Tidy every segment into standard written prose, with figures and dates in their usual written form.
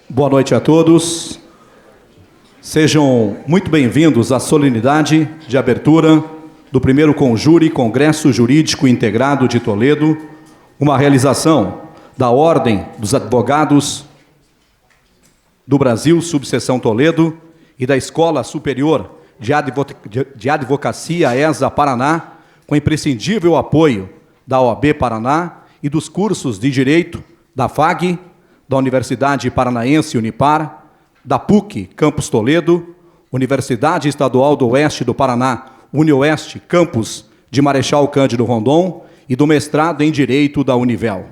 Boa noite a todos. Sejam muito bem-vindos à solenidade de abertura do primeiro Conjure Congresso Jurídico Integrado de Toledo, uma realização da Ordem dos Advogados do Brasil, Subseção Toledo, e da Escola Superior de Advocacia ESA Paraná, com imprescindível apoio da OAB Paraná e dos cursos de Direito da FAG, da Universidade Paranaense Unipar, da PUC Campus Toledo, Universidade Estadual do Oeste do Paraná, UniOeste Campus de Marechal Cândido Rondon e do mestrado em Direito da Univel.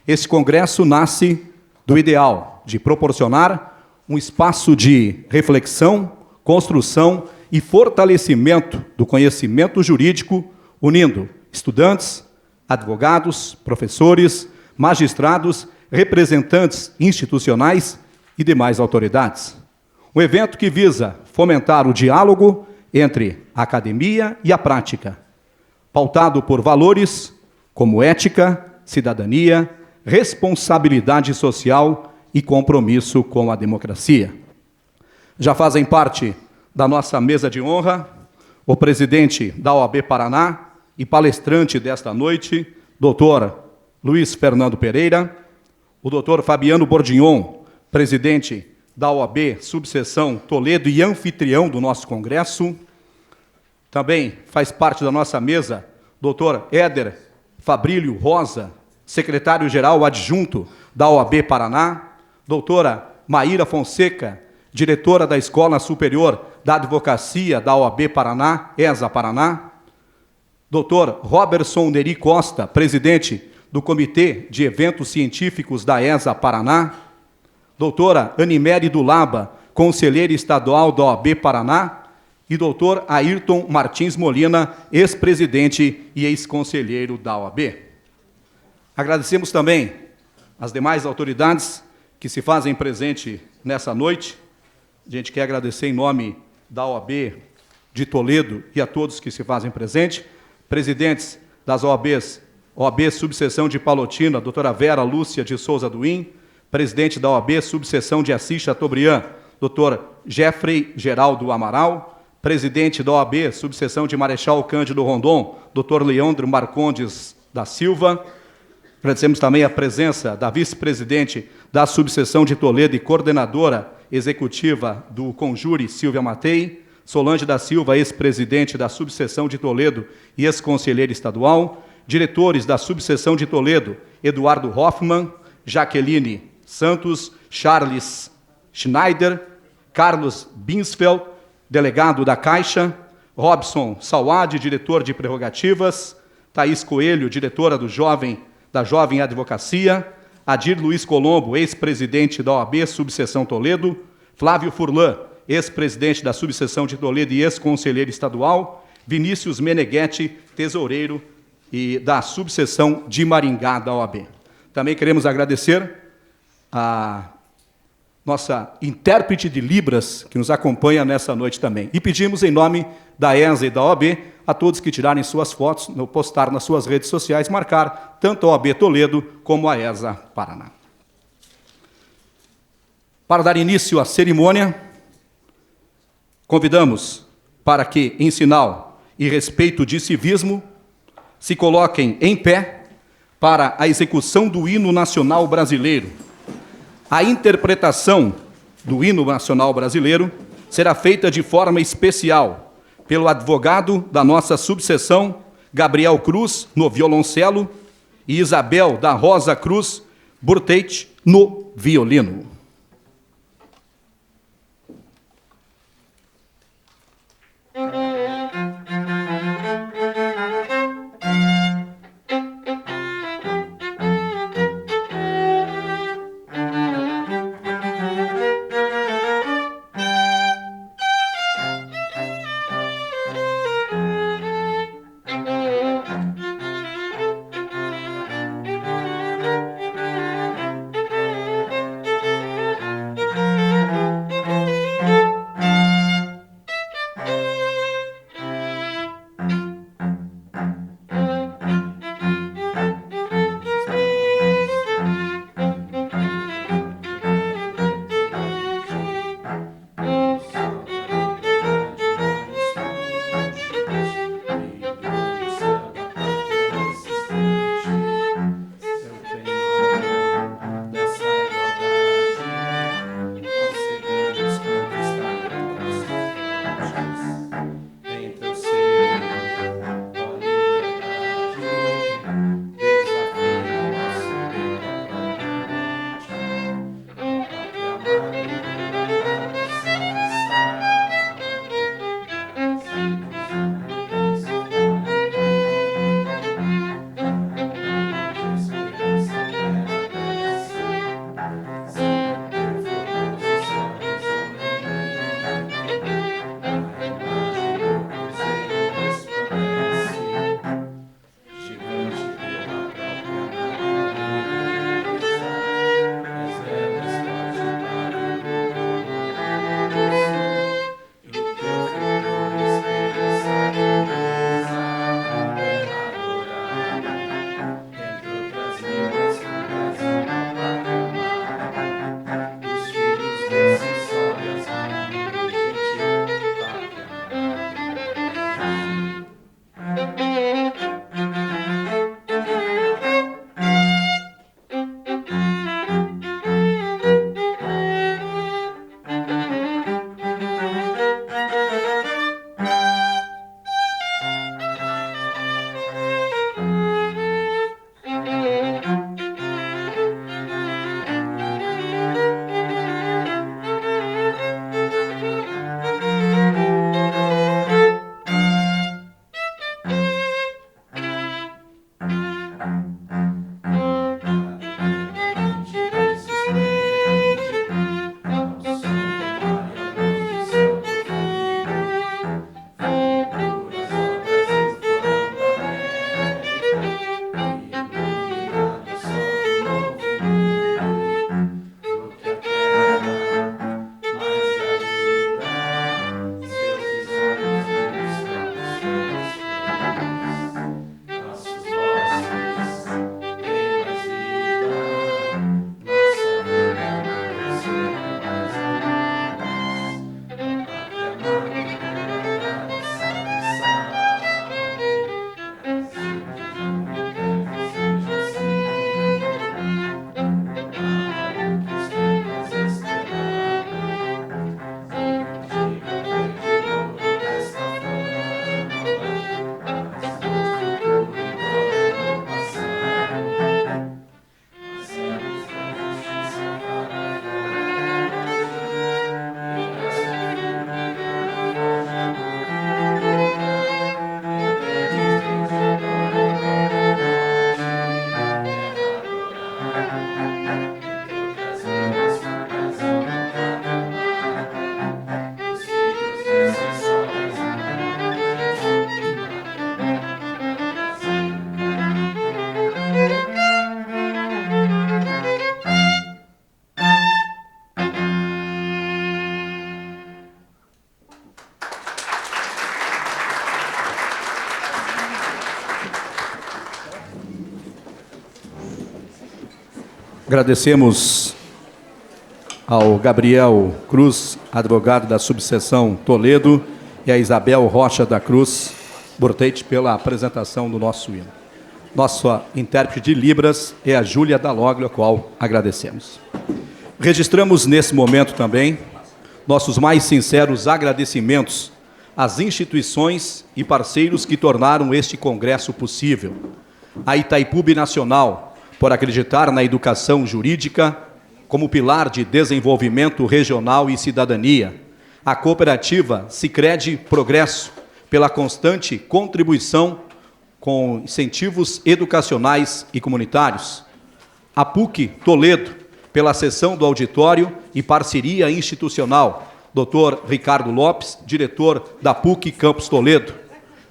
Esse congresso nasce do ideal de proporcionar um espaço de reflexão, construção e fortalecimento do conhecimento jurídico, unindo estudantes, advogados, professores, magistrados, representantes institucionais e demais autoridades. Um evento que visa fomentar o diálogo entre a academia e a prática, pautado por valores como ética, cidadania, responsabilidade social e compromisso com a democracia. Já fazem parte da nossa mesa de honra o presidente da OAB Paraná e palestrante desta noite, doutor Luiz Fernando Pereira, o doutor Fabiano Bordignon, presidente da OAB Subseção Toledo e anfitrião do nosso congresso. Também faz parte da nossa mesa doutor Éder Fabrílio Rosa, secretário-geral adjunto da OAB Paraná, doutora Maíra Fonseca, diretora da Escola Superior da Advocacia da OAB Paraná, ESA Paraná, doutor Robertson Neri Costa, presidente do Comitê de Eventos Científicos da ESA Paraná, doutora Animere Dulaba, conselheira estadual da OAB Paraná, e doutor Ayrton Martins Molina, ex-presidente e ex-conselheiro da OAB. Agradecemos também as demais autoridades que se fazem presente nessa noite. A gente quer agradecer em nome da OAB de Toledo e a todos que se fazem presente, presidentes das OABs, OAB Subseção de Palotina, doutora Vera Lúcia de Souza Duim, presidente da OAB Subseção de Assis Chateaubriand, doutor Jeffrey Geraldo Amaral, presidente da OAB Subseção de Marechal Cândido Rondon, doutor Leandro Marcondes da Silva. Agradecemos também a presença da vice-presidente da Subseção de Toledo e coordenadora executiva do Conjure, Silvia Matei, Solange da Silva, ex-presidente da Subseção de Toledo e ex-conselheira estadual, diretores da Subseção de Toledo, Eduardo Hoffmann, Jaqueline Santos, Charles Schneider, Carlos Binsfeld, delegado da Caixa, Robson Salwad, diretor de prerrogativas, Thaís Coelho, diretora da Jovem Advocacia, Adir Luiz Colombo, ex-presidente da OAB Subseção Toledo, Flávio Furlan, ex-presidente da Subseção de Toledo e ex-conselheiro estadual, Vinícius Meneghetti, tesoureiro e da Subseção de Maringá da OAB. Também queremos agradecer a nossa intérprete de Libras, que nos acompanha nessa noite também. E pedimos, em nome da ESA e da OAB, a todos que tirarem suas fotos, postar nas suas redes sociais, marcar tanto a OAB Toledo como a ESA Paraná. Para dar início à cerimônia, convidamos para que, em sinal e respeito de civismo, se coloquem em pé para a execução do hino nacional brasileiro. A interpretação do hino nacional brasileiro será feita de forma especial pelo advogado da nossa subseção, Gabriel Cruz, no violoncelo, e Isabel da Rosa Cruz Burteit, no violino. Agradecemos ao Gabriel Cruz, advogado da subseção Toledo, e a Isabel Rocha da Cruz Bortete pela apresentação do nosso hino. Nossa intérprete de Libras é a Júlia Dalloglio, a qual agradecemos. Registramos nesse momento também nossos mais sinceros agradecimentos às instituições e parceiros que tornaram este congresso possível. A Itaipu Binacional, por acreditar na educação jurídica como pilar de desenvolvimento regional e cidadania. A cooperativa Sicredi Progresso, pela constante contribuição com incentivos educacionais e comunitários. A PUC Toledo, pela cessão do auditório e parceria institucional. Dr. Ricardo Lopes, diretor da PUC Campus Toledo.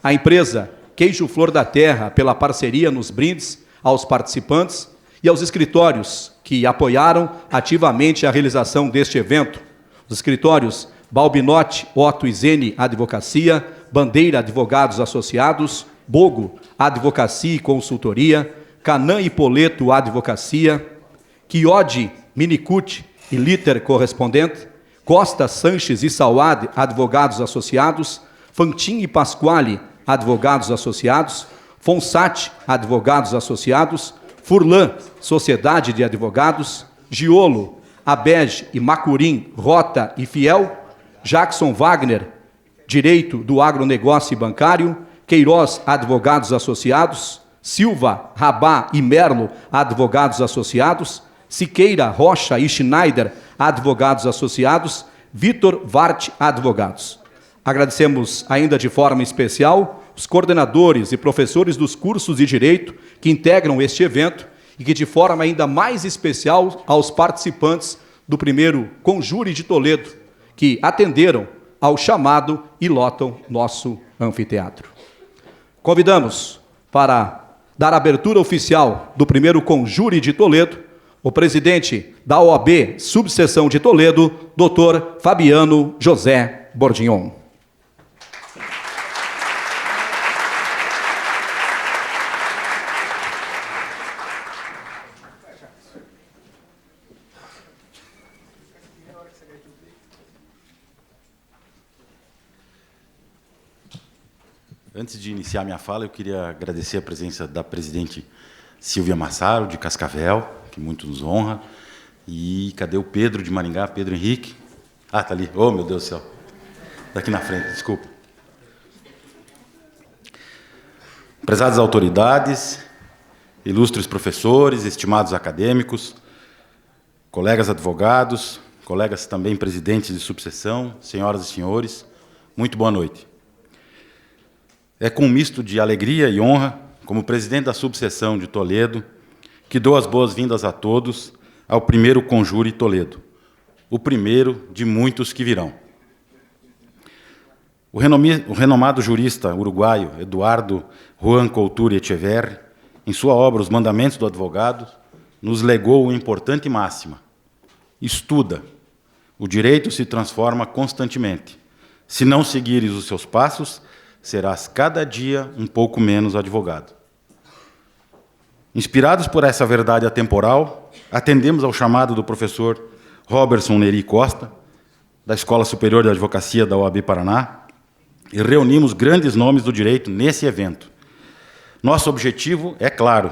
A empresa Queijo Flor da Terra, pela parceria nos brindes aos participantes e aos escritórios que apoiaram ativamente a realização deste evento. Os escritórios Balbinotti, Otto e Zene Advocacia, Bandeira Advogados Associados, Bogo Advocacia e Consultoria, Canã e Poleto Advocacia, Chiodi Minicut e Liter Correspondente, Costa Sanches e Sauad Advogados Associados, Fantin e Pasquale Advogados Associados, Fonsat Advogados Associados, Furlan Sociedade de Advogados, Giolo, Abege e Macurim Rota e Fiel, Jackson Wagner Direito do Agronegócio e Bancário, Queiroz Advogados Associados, Silva, Rabá e Merlo Advogados Associados, Siqueira, Rocha e Schneider Advogados Associados, Vitor Vart Advogados. Agradecemos ainda de forma especial os coordenadores e professores dos cursos de Direito que integram este evento e que de forma ainda mais especial aos participantes do primeiro Conjure de Toledo, que atenderam ao chamado e lotam nosso anfiteatro. Convidamos para dar abertura oficial do primeiro Conjure de Toledo o presidente da OAB Subseção de Toledo, Dr. Fabiano José Bordignon. Antes de iniciar minha fala, eu queria agradecer a presença da presidente Silvia Massaro, de Cascavel, que muito nos honra. E cadê o Pedro de Maringá? Pedro Henrique? Ah, está ali. Oh, meu Deus do céu. Está aqui na frente, desculpa. Prezadas autoridades, ilustres professores, estimados acadêmicos, colegas advogados, colegas também presidentes de subseção, senhoras e senhores, muito boa noite. É com um misto de alegria e honra, como presidente da subseção de Toledo, que dou as boas-vindas a todos ao primeiro Conjure Toledo, o primeiro de muitos que virão. O renomado jurista uruguaio Eduardo Juan Couture Echeverri, em sua obra Os Mandamentos do Advogado, nos legou uma importante máxima: estuda, o direito se transforma constantemente. Se não seguires os seus passos, serás cada dia um pouco menos advogado. Inspirados por essa verdade atemporal, atendemos ao chamado do professor Roberson Neri Costa, da Escola Superior de Advocacia da OAB Paraná, e reunimos grandes nomes do direito nesse evento. Nosso objetivo é claro: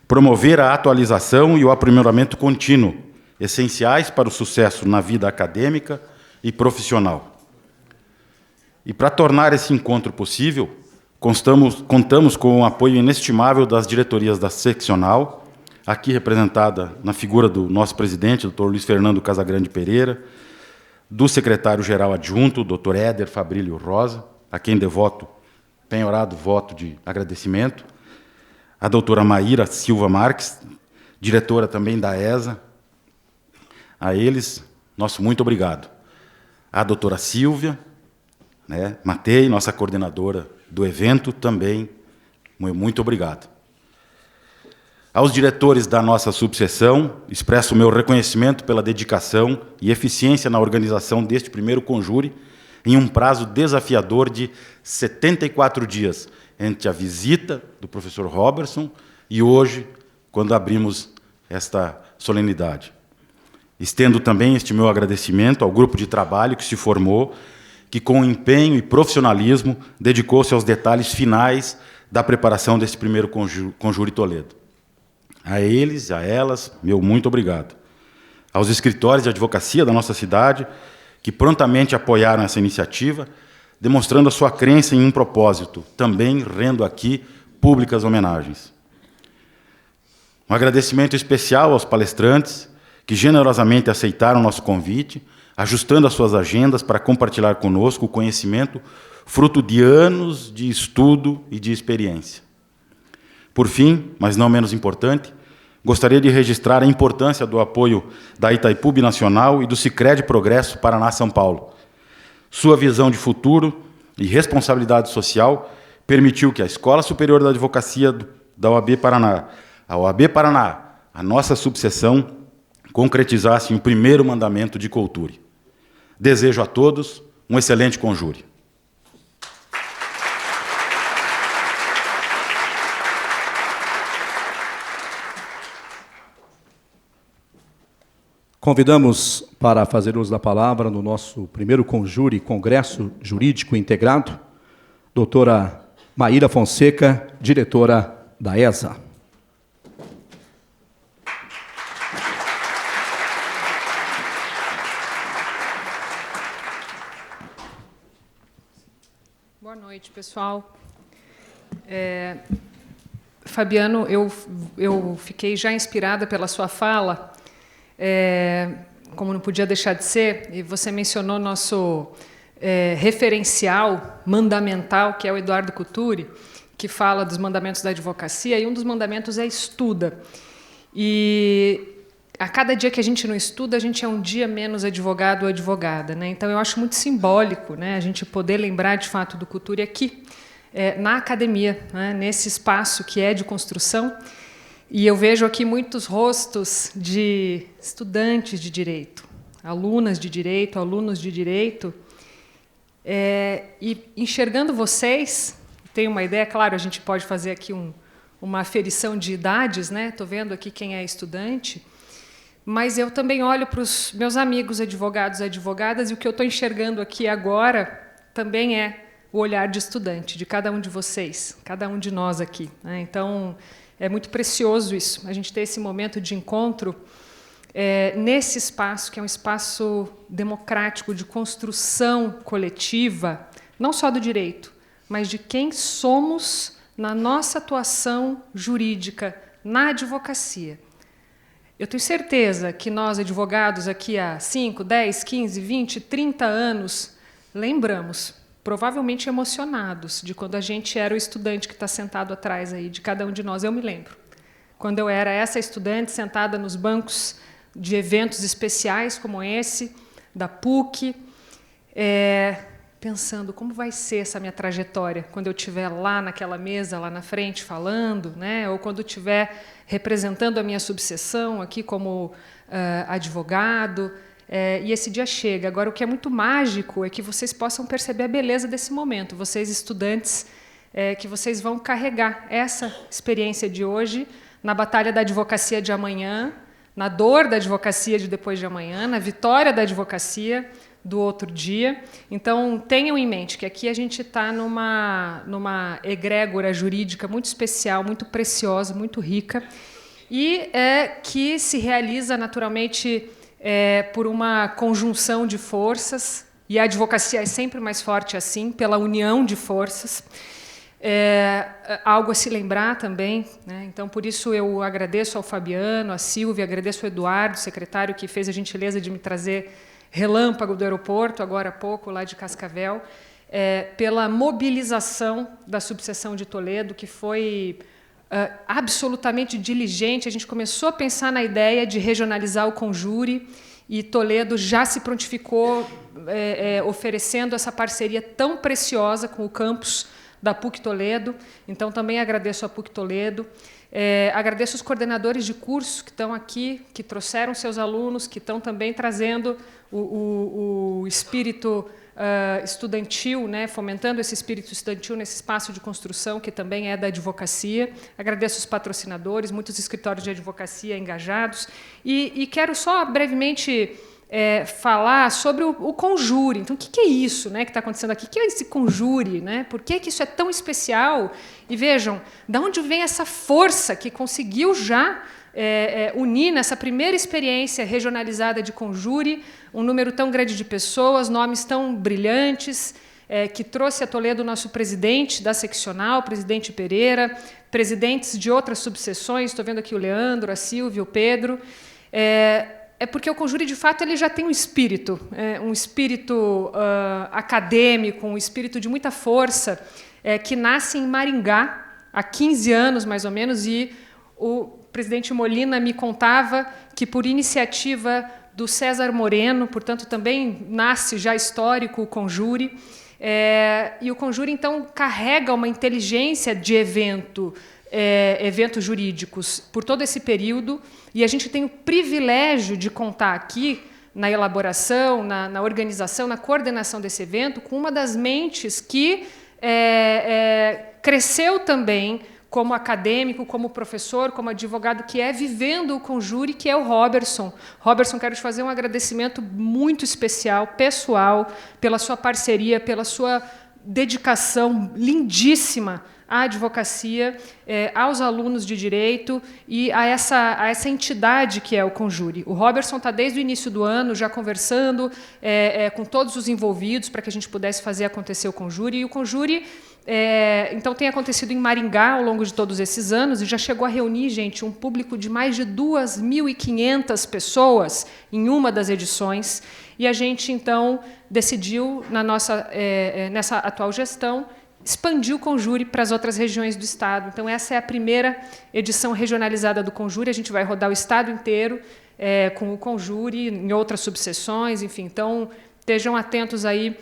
promover a atualização e o aprimoramento contínuo, essenciais para o sucesso na vida acadêmica e profissional. E para tornar esse encontro possível, contamos com o apoio inestimável das diretorias da seccional, aqui representada na figura do nosso presidente, Dr. Luiz Fernando Casagrande Pereira, do secretário-geral adjunto, Dr. Éder Fabrílio Rosa, a quem devoto penhorado voto de agradecimento, a doutora Maíra Silva Marques, diretora também da ESA. A eles, nosso muito obrigado. A doutora Silvia Matei, nossa coordenadora do evento, também, muito obrigado. Aos diretores da nossa subseção, expresso o meu reconhecimento pela dedicação e eficiência na organização deste primeiro Conjure, em um prazo desafiador de 74 dias, entre a visita do professor Roberson e hoje, quando abrimos esta solenidade. Estendo também este meu agradecimento ao grupo de trabalho que se formou, que com empenho e profissionalismo dedicou-se aos detalhes finais da preparação deste primeiro Conjure Toledo. A eles, a elas, meu muito obrigado. Aos escritórios de advocacia da nossa cidade, que prontamente apoiaram essa iniciativa, demonstrando a sua crença em um propósito, também rendo aqui públicas homenagens. Um agradecimento especial aos palestrantes, que generosamente aceitaram nosso convite, ajustando as suas agendas para compartilhar conosco o conhecimento fruto de anos de estudo e de experiência. Por fim, mas não menos importante, gostaria de registrar a importância do apoio da Itaipu Nacional e do Sicredi Progresso Paraná-São Paulo. Sua visão de futuro e responsabilidade social permitiu que a Escola Superior da Advocacia da OAB Paraná, a OAB Paraná, a nossa subseção, concretizasse o primeiro mandamento de Couturi. Desejo a todos um excelente conjure. Convidamos para fazer uso da palavra no nosso primeiro Conjure, Congresso Jurídico Integrado, doutora Maíra Fonseca, diretora da ESA. Boa noite, pessoal. Fabiano, eu fiquei já inspirada pela sua fala, como não podia deixar de ser, e você mencionou nosso referencial mandamental, que é o Eduardo Couturi, que fala dos mandamentos da advocacia, e um dos mandamentos é estuda. E a cada dia que a gente não estuda, a gente é um dia menos advogado ou advogada, né? Então, eu acho muito simbólico, né, a gente poder lembrar, de fato, do Couturi aqui, na academia, né, nesse espaço que é de construção. E eu vejo aqui muitos rostos de estudantes de direito, alunas de direito, alunos de direito, e enxergando vocês, tenho uma ideia, claro, a gente pode fazer aqui uma aferição de idades, né? Estou vendo aqui quem é estudante, mas eu também olho para os meus amigos advogados e advogadas, e o que eu estou enxergando aqui agora também é o olhar de estudante, de cada um de vocês, cada um de nós aqui, né? Então, é muito precioso isso, a gente ter esse momento de encontro nesse espaço, que é um espaço democrático, de construção coletiva, não só do direito, mas de quem somos na nossa atuação jurídica, na advocacia. Eu tenho certeza que nós, advogados, aqui há 5, 10, 15, 20, 30 anos, lembramos, provavelmente emocionados, de quando a gente era o estudante que está sentado atrás aí, de cada um de nós. Eu me lembro. Quando eu era essa estudante sentada nos bancos de eventos especiais como esse, da PUC, pensando como vai ser essa minha trajetória quando eu estiver lá naquela mesa, lá na frente, falando, né? Ou quando estiver representando a minha subseção aqui como advogado. E esse dia chega. Agora, o que é muito mágico é que vocês possam perceber a beleza desse momento. Vocês, estudantes, que vocês vão carregar essa experiência de hoje na batalha da advocacia de amanhã, na dor da advocacia de depois de amanhã, na vitória da advocacia do outro dia. Então, tenham em mente que aqui a gente está numa egrégora jurídica muito especial, muito preciosa, muito rica, e que se realiza naturalmente por uma conjunção de forças, e a advocacia é sempre mais forte assim, pela união de forças. Algo a se lembrar também, né? Então, por isso, eu agradeço ao Fabiano, à Silvia, agradeço ao Eduardo, secretário, que fez a gentileza de me trazer relâmpago do aeroporto, agora há pouco, lá de Cascavel, pela mobilização da subseção de Toledo, que foi absolutamente diligente. A gente começou a pensar na ideia de regionalizar o Conjure, e Toledo já se prontificou oferecendo essa parceria tão preciosa com o campus da PUC Toledo. Então, também agradeço a PUC Toledo. Agradeço os coordenadores de curso que estão aqui, que trouxeram seus alunos, que estão também trazendo o espírito estudantil, né, fomentando esse espírito estudantil nesse espaço de construção, que também é da advocacia. Agradeço os patrocinadores, muitos escritórios de advocacia engajados. E quero só brevemente falar sobre o conjure. Então, o que é isso, né, que está acontecendo aqui? O que é esse conjure? Né? Por que isso é tão especial? E vejam, de onde vem essa força que conseguiu já unir nessa primeira experiência regionalizada de conjure um número tão grande de pessoas, nomes tão brilhantes, que trouxe a Toledo o nosso presidente da seccional, o presidente Pereira, presidentes de outras subseções, estou vendo aqui o Leandro, a Silvia, o Pedro. Porque o conjure, de fato, ele já tem um espírito acadêmico, um espírito de muita força, que nasce em Maringá, há 15 anos, mais ou menos, e o presidente Molina me contava que, por iniciativa do César Moreno, portanto, também nasce já histórico o conjure, e o conjure, então, carrega uma inteligência de eventos jurídicos por todo esse período, e a gente tem o privilégio de contar aqui na elaboração, na organização, na coordenação desse evento, com uma das mentes que cresceu também como acadêmico, como professor, como advogado, que é vivendo o conjure, que é o Roberson. Roberson, quero te fazer um agradecimento muito especial, pessoal, pela sua parceria, pela sua dedicação lindíssima à advocacia, aos alunos de direito e a essa entidade que é o conjure. O Roberson está desde o início do ano já conversando com todos os envolvidos para que a gente pudesse fazer acontecer o conjure, e o conjure então tem acontecido em Maringá ao longo de todos esses anos e já chegou a reunir, gente, um público de mais de 2.500 pessoas em uma das edições, e a gente então decidiu nessa atual gestão expandir o conjure para as outras regiões do estado. Então essa é a primeira edição regionalizada do conjure, a gente vai rodar o estado inteiro com o conjure em outras subseções, enfim, então estejam atentos aí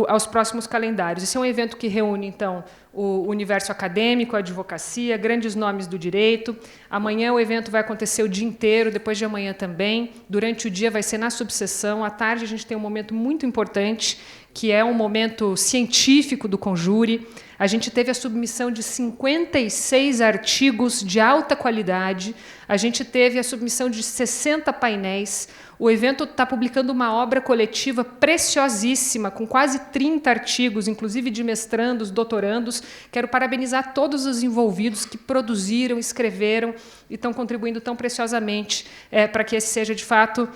aos próximos calendários. Esse é um evento que reúne, então, o universo acadêmico, a advocacia, grandes nomes do direito. Amanhã o evento vai acontecer o dia inteiro, depois de amanhã também. Durante o dia vai ser na subseção. À tarde a gente tem um momento muito importante, que é um momento científico do conjure. A gente teve a submissão de 56 artigos de alta qualidade. A gente teve a submissão de 60 painéis. O evento está publicando uma obra coletiva preciosíssima, com quase 30 artigos, inclusive de mestrandos, doutorandos. Quero parabenizar todos os envolvidos que produziram, escreveram e estão contribuindo tão preciosamente para que esse seja, de fato,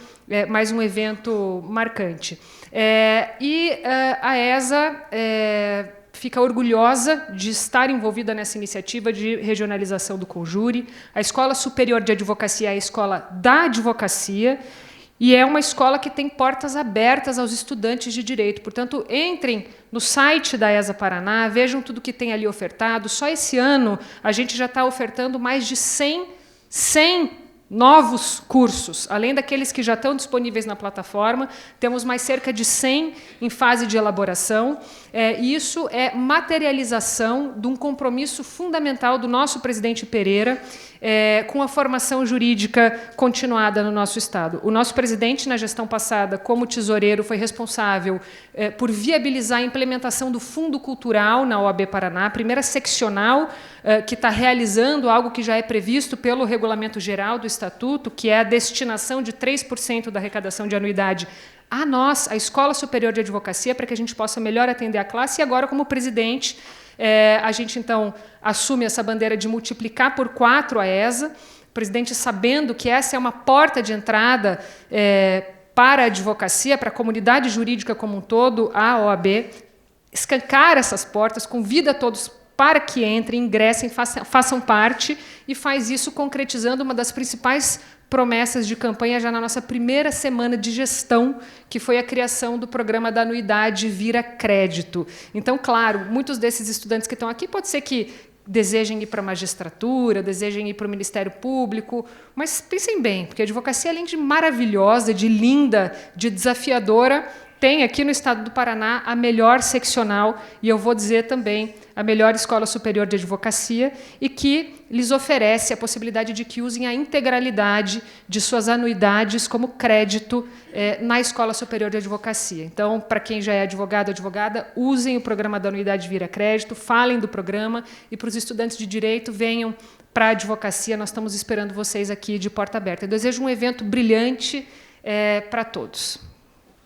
mais um evento marcante. A ESA fica orgulhosa de estar envolvida nessa iniciativa de regionalização do conjure. A Escola Superior de Advocacia é a escola da advocacia, e é uma escola que tem portas abertas aos estudantes de direito. Portanto, entrem no site da ESA Paraná, vejam tudo que tem ali ofertado. Só esse ano a gente já está ofertando mais de 100 novos cursos. Além daqueles que já estão disponíveis na plataforma, temos mais cerca de 100 em fase de elaboração. E isso é materialização de um compromisso fundamental do nosso presidente Pereira com a formação jurídica continuada no nosso Estado. O nosso presidente, na gestão passada, como tesoureiro, foi responsável por viabilizar a implementação do Fundo Cultural na OAB Paraná, a primeira seccional que está realizando algo que já é previsto pelo Regulamento Geral do Estatuto, que é a destinação de 3% da arrecadação de anuidade a nós, a Escola Superior de Advocacia, para que a gente possa melhor atender a classe. E agora, como presidente, a gente, então, assume essa bandeira de multiplicar por 4 a ESA, o presidente sabendo que essa é uma porta de entrada para a advocacia, para a comunidade jurídica como um todo, a OAB, escancar essas portas, convida todos para que entrem, ingressem, façam parte, e faz isso concretizando uma das principais promessas de campanha já na nossa primeira semana de gestão, que foi a criação do programa da anuidade Vira Crédito. Então, claro, muitos desses estudantes que estão aqui, pode ser que desejem ir para a magistratura, desejem ir para o Ministério Público, mas pensem bem, porque a advocacia, além de maravilhosa, de linda, de desafiadora, tem aqui no estado do Paraná a melhor seccional, e eu vou dizer também a melhor escola superior de advocacia, e que lhes oferece a possibilidade de que usem a integralidade de suas anuidades como crédito na escola superior de advocacia. Então, para quem já é advogado ou advogada, usem o programa da anuidade Vira Crédito, falem do programa, e para os estudantes de direito, venham para a advocacia. Nós estamos esperando vocês aqui de porta aberta. Eu desejo um evento brilhante para todos.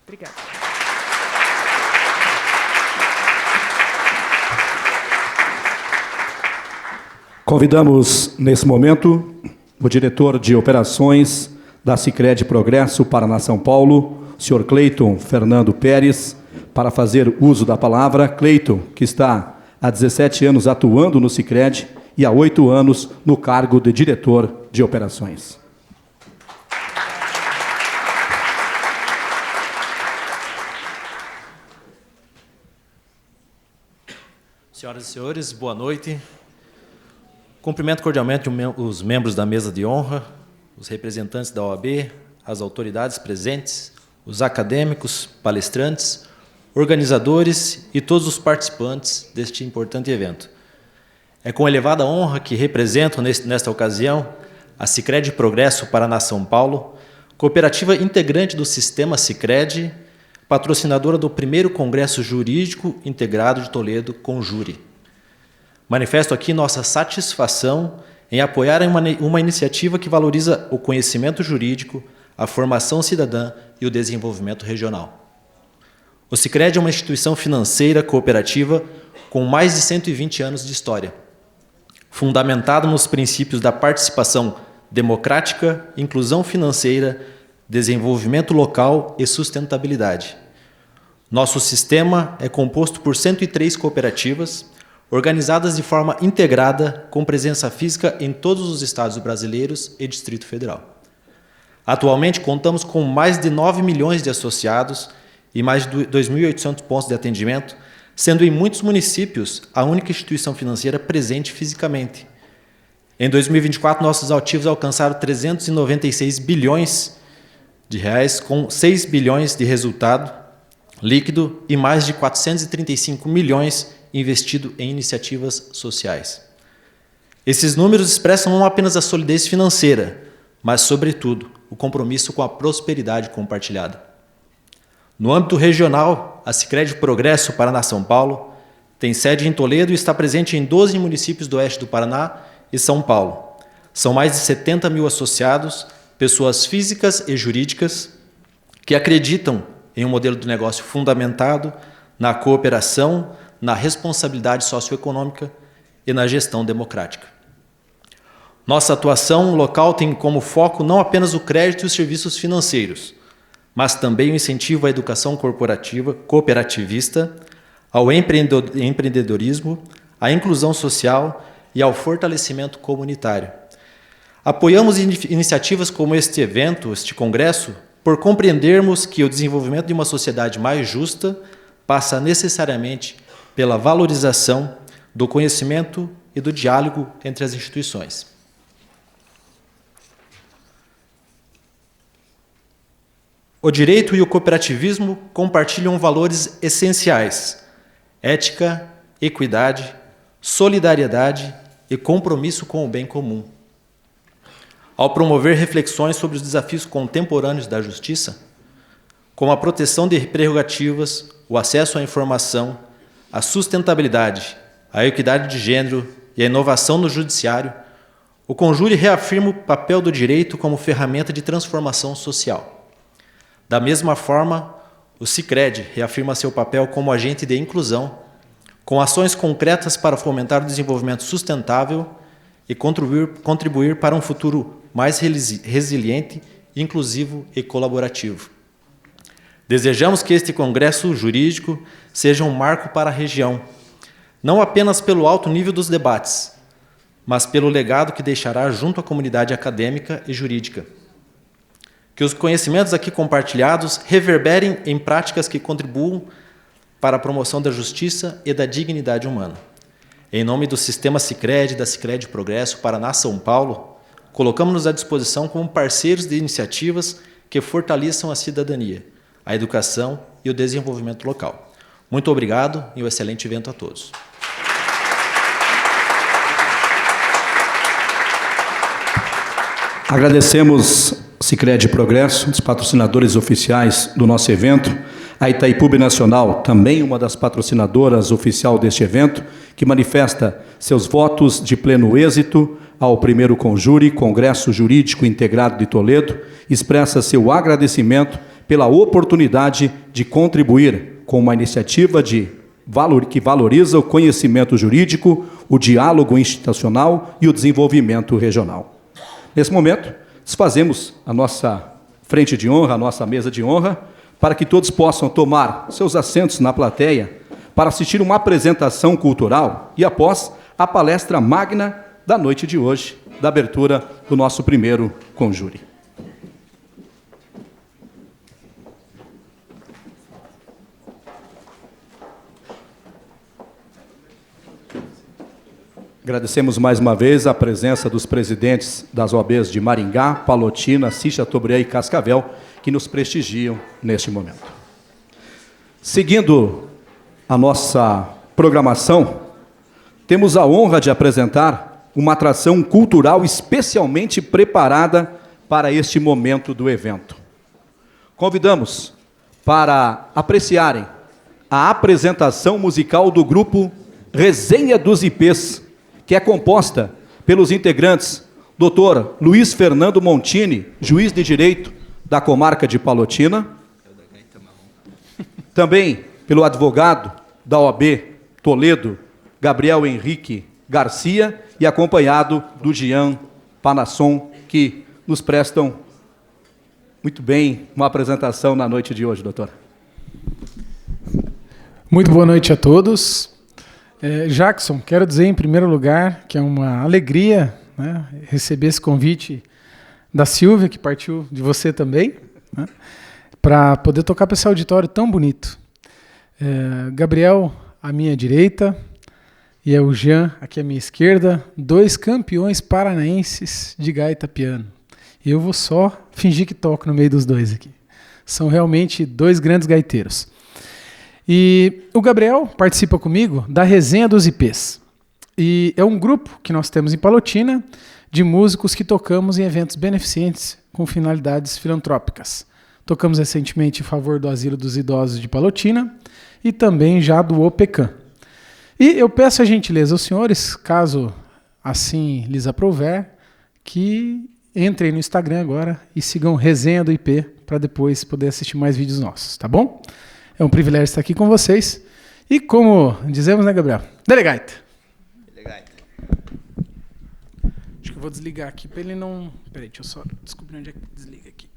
Obrigada. Convidamos, nesse momento, o diretor de operações da Sicredi Progresso Paraná São Paulo, o senhor Cleiton Fernando Pérez, para fazer uso da palavra. Cleiton, que está há 17 anos atuando no Sicredi e há 8 anos no cargo de diretor de operações. Senhoras e senhores, boa noite. Cumprimento cordialmente os membros da mesa de honra, os representantes da OAB, as autoridades presentes, os acadêmicos, palestrantes, organizadores e todos os participantes deste importante evento. É com elevada honra que represento, nesta ocasião, a Sicredi Progresso Paraná São Paulo, cooperativa integrante do Sistema Sicredi, patrocinadora do primeiro Congresso Jurídico Integrado de Toledo, Conjure. Manifesto aqui nossa satisfação em apoiar uma iniciativa que valoriza o conhecimento jurídico, a formação cidadã e o desenvolvimento regional. O Sicredi é uma instituição financeira cooperativa com mais de 120 anos de história, fundamentada nos princípios da participação democrática, inclusão financeira, desenvolvimento local e sustentabilidade. Nosso sistema é composto por 103 cooperativas, organizadas de forma integrada, com presença física em todos os estados brasileiros e Distrito Federal. Atualmente, contamos com mais de 9 milhões de associados e mais de 2.800 pontos de atendimento, sendo em muitos municípios a única instituição financeira presente fisicamente. Em 2024, nossos ativos alcançaram 396 bilhões de reais, com 6 bilhões de resultado líquido e mais de 435 milhões investido em iniciativas sociais. Esses números expressam não apenas a solidez financeira, mas, sobretudo, o compromisso com a prosperidade compartilhada. No âmbito regional, a Sicredi Progresso Paraná São Paulo tem sede em Toledo e está presente em 12 municípios do oeste do Paraná e São Paulo. São mais de 70 mil associados, pessoas físicas e jurídicas, que acreditam em um modelo de negócio fundamentado na cooperação, na responsabilidade socioeconômica e na gestão democrática. Nossa atuação local tem como foco não apenas o crédito e os serviços financeiros, mas também o incentivo à educação cooperativista, ao empreendedorismo, à inclusão social e ao fortalecimento comunitário. Apoiamos iniciativas como este evento, este congresso, por compreendermos que o desenvolvimento de uma sociedade mais justa passa necessariamente pela valorização do conhecimento e do diálogo entre as instituições. O direito e o cooperativismo compartilham valores essenciais: ética, equidade, solidariedade e compromisso com o bem comum. Ao promover reflexões sobre os desafios contemporâneos da justiça, como a proteção de prerrogativas, o acesso à informação, a sustentabilidade, a equidade de gênero e a inovação no judiciário, o Conjure reafirma o papel do direito como ferramenta de transformação social. Da mesma forma, o Sicredi reafirma seu papel como agente de inclusão, com ações concretas para fomentar o desenvolvimento sustentável e contribuir para um futuro mais resiliente, inclusivo e colaborativo. Desejamos que este congresso jurídico seja um marco para a região, não apenas pelo alto nível dos debates, mas pelo legado que deixará junto à comunidade acadêmica e jurídica. Que os conhecimentos aqui compartilhados reverberem em práticas que contribuam para a promoção da justiça e da dignidade humana. Em nome do Sistema Sicredi, da Sicredi Progresso Paraná São Paulo, colocamos-nos à disposição como parceiros de iniciativas que fortaleçam a cidadania, a educação e o desenvolvimento local. Muito obrigado e um excelente evento a todos. Agradecemos Sicredi Progresso, os patrocinadores oficiais do nosso evento, a Itaipu Nacional, também uma das patrocinadoras oficial deste evento, que manifesta seus votos de pleno êxito ao primeiro Conjure, Congresso Jurídico Integrado de Toledo, expressa seu agradecimento pela oportunidade de contribuir com uma iniciativa que valoriza o conhecimento jurídico, o diálogo institucional e o desenvolvimento regional. Nesse momento, desfazemos a nossa frente de honra, a nossa mesa de honra, para que todos possam tomar seus assentos na plateia para assistir uma apresentação cultural e, após, a palestra magna da noite de hoje, da abertura do nosso primeiro Conjure. Agradecemos mais uma vez a presença dos presidentes das OABs de Maringá, Palotina, Assis Chateaubriand e Cascavel, que nos prestigiam neste momento. Seguindo a nossa programação, temos a honra de apresentar uma atração cultural especialmente preparada para este momento do evento. Convidamos para apreciarem a apresentação musical do grupo Resenha dos IPs, que é composta pelos integrantes Dr. Luiz Fernando Montini, juiz de direito da comarca de Palotina, também pelo advogado da OAB Toledo, Gabriel Henrique Garcia, e acompanhado do Jean Panasson, que nos prestam muito bem uma apresentação na noite de hoje, doutor. Muito boa noite a todos. Jackson, quero dizer em primeiro lugar que é uma alegria, né, receber esse convite da Silvia, que partiu de você também, né, para poder tocar para esse auditório tão bonito. Gabriel à minha direita e o Jean aqui à minha esquerda, dois campeões paranaenses de gaita piano. E eu vou só fingir que toco no meio dos dois aqui. São realmente dois grandes gaiteiros. E o Gabriel participa comigo da Resenha dos IPs. E é um grupo que nós temos em Palotina de músicos que tocamos em eventos beneficentes com finalidades filantrópicas. Tocamos recentemente em favor do Asilo dos Idosos de Palotina e também já do OPECAM. E eu peço a gentileza aos senhores, caso assim lhes aprouver, que entrem no Instagram agora e sigam Resenha do IP para depois poder assistir mais vídeos nossos, tá bom? É um privilégio estar aqui com vocês. E como dizemos, né, Gabriel? Delegaita. Delegaita. Acho que eu vou desligar aqui para ele não... Peraí, deixa eu só descobrir onde é que desliga aqui.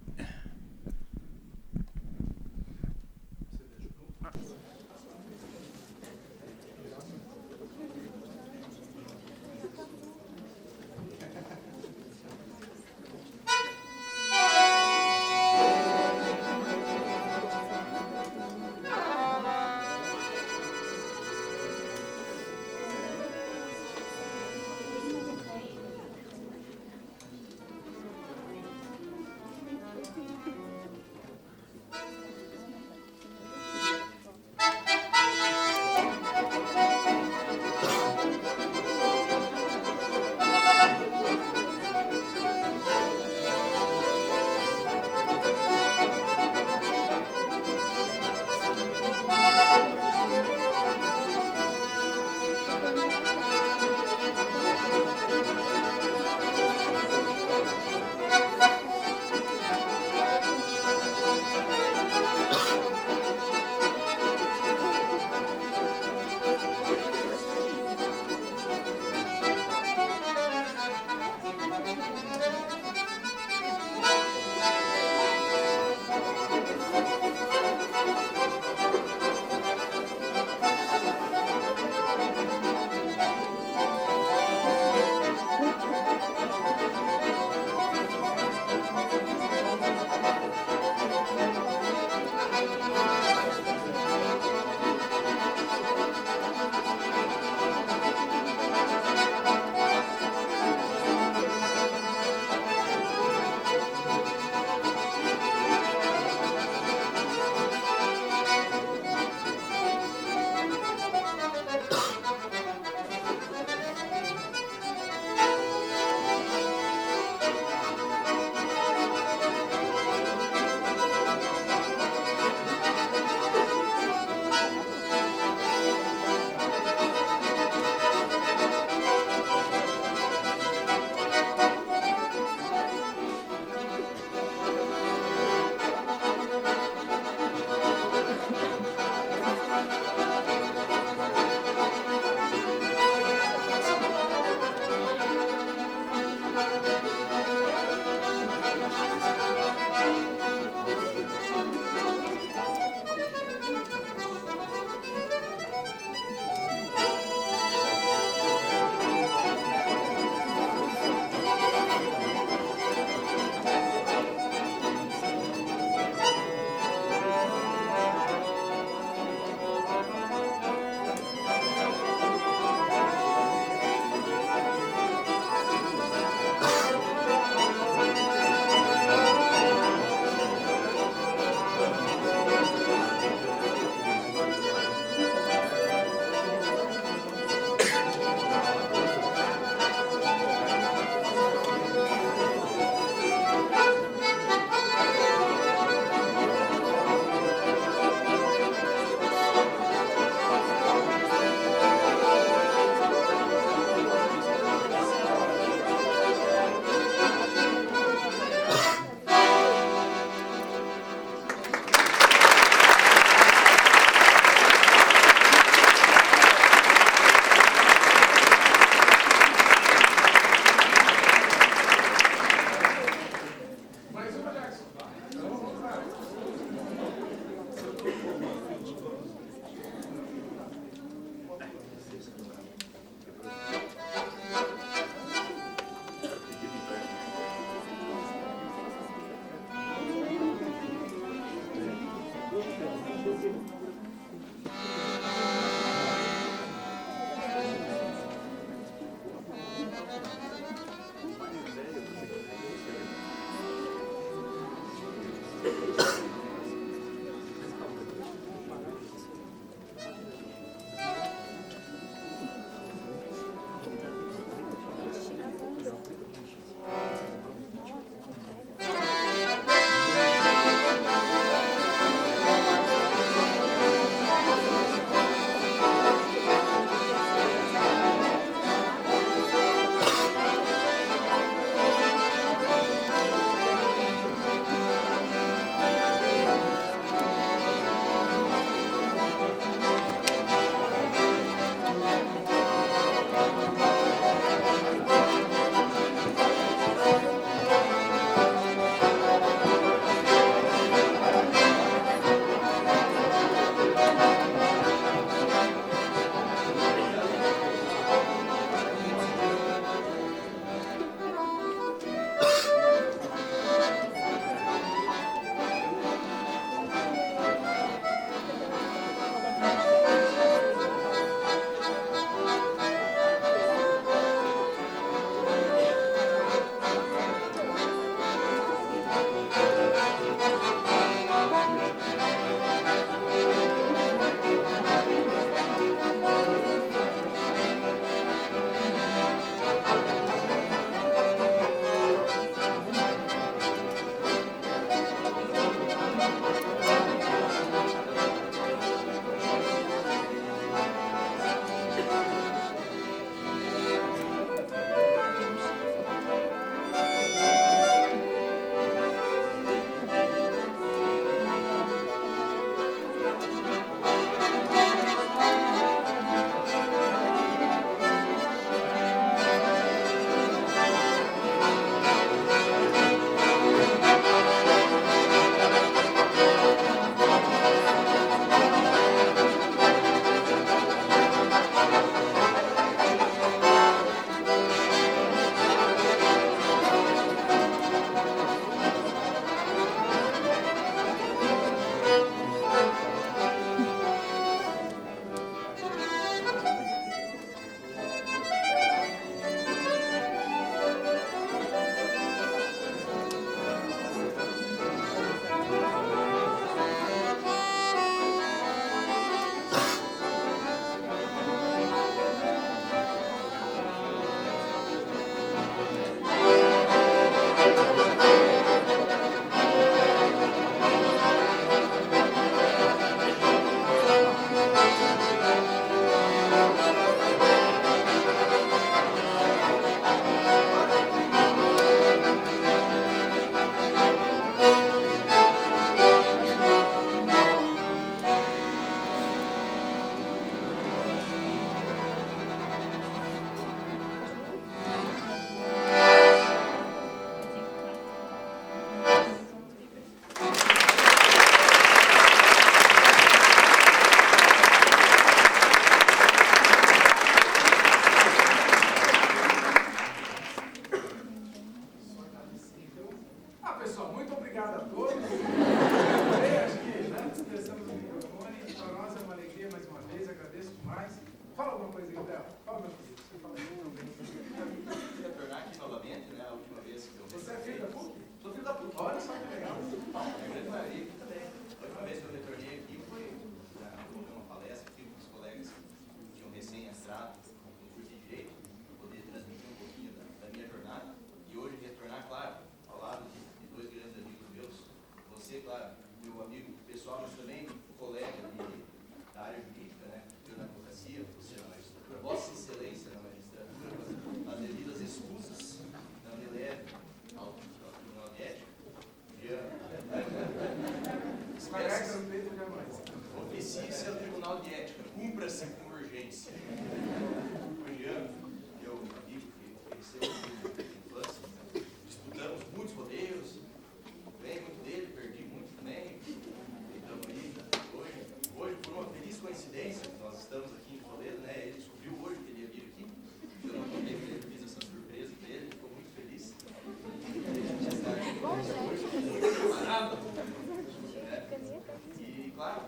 E, claro,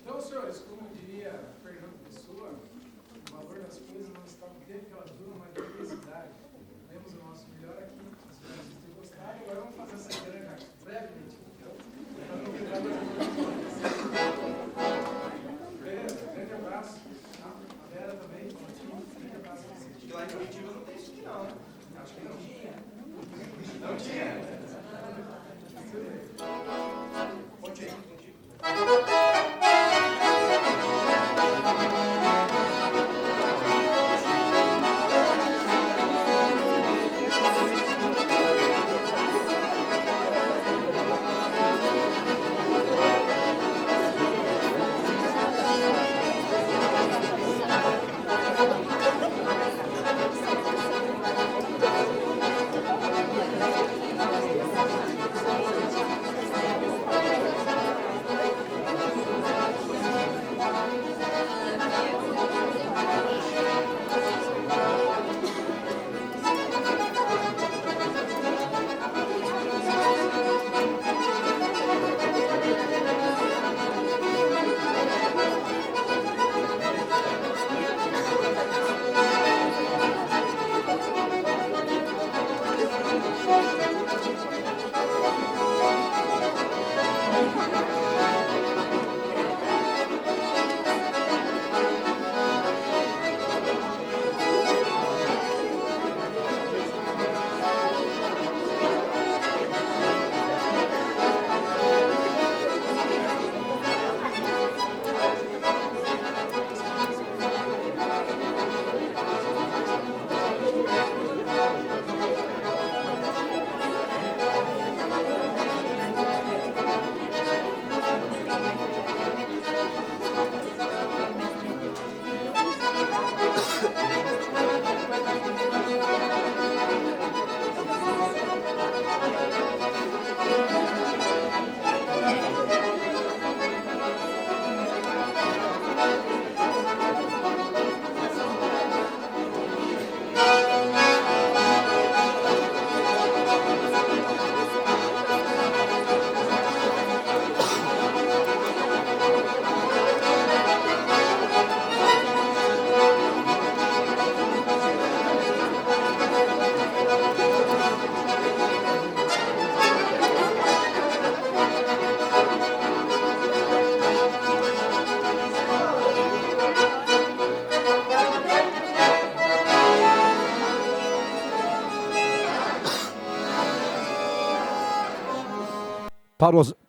Então, senhores, como diria Fernando Pessoa, o valor das coisas não está no tempo que elas duram, mas na intensidade. Temos o nosso melhor aqui, espero que vocês tenham gostado. Agora vamos fazer essa grande brevemente. Beleza, grande abraço. A Vera também, grande abraço a vocês. E lá em Curitiba não tem isso aqui não, né? Acho que não tinha. Não tinha. Conte aí, contigo.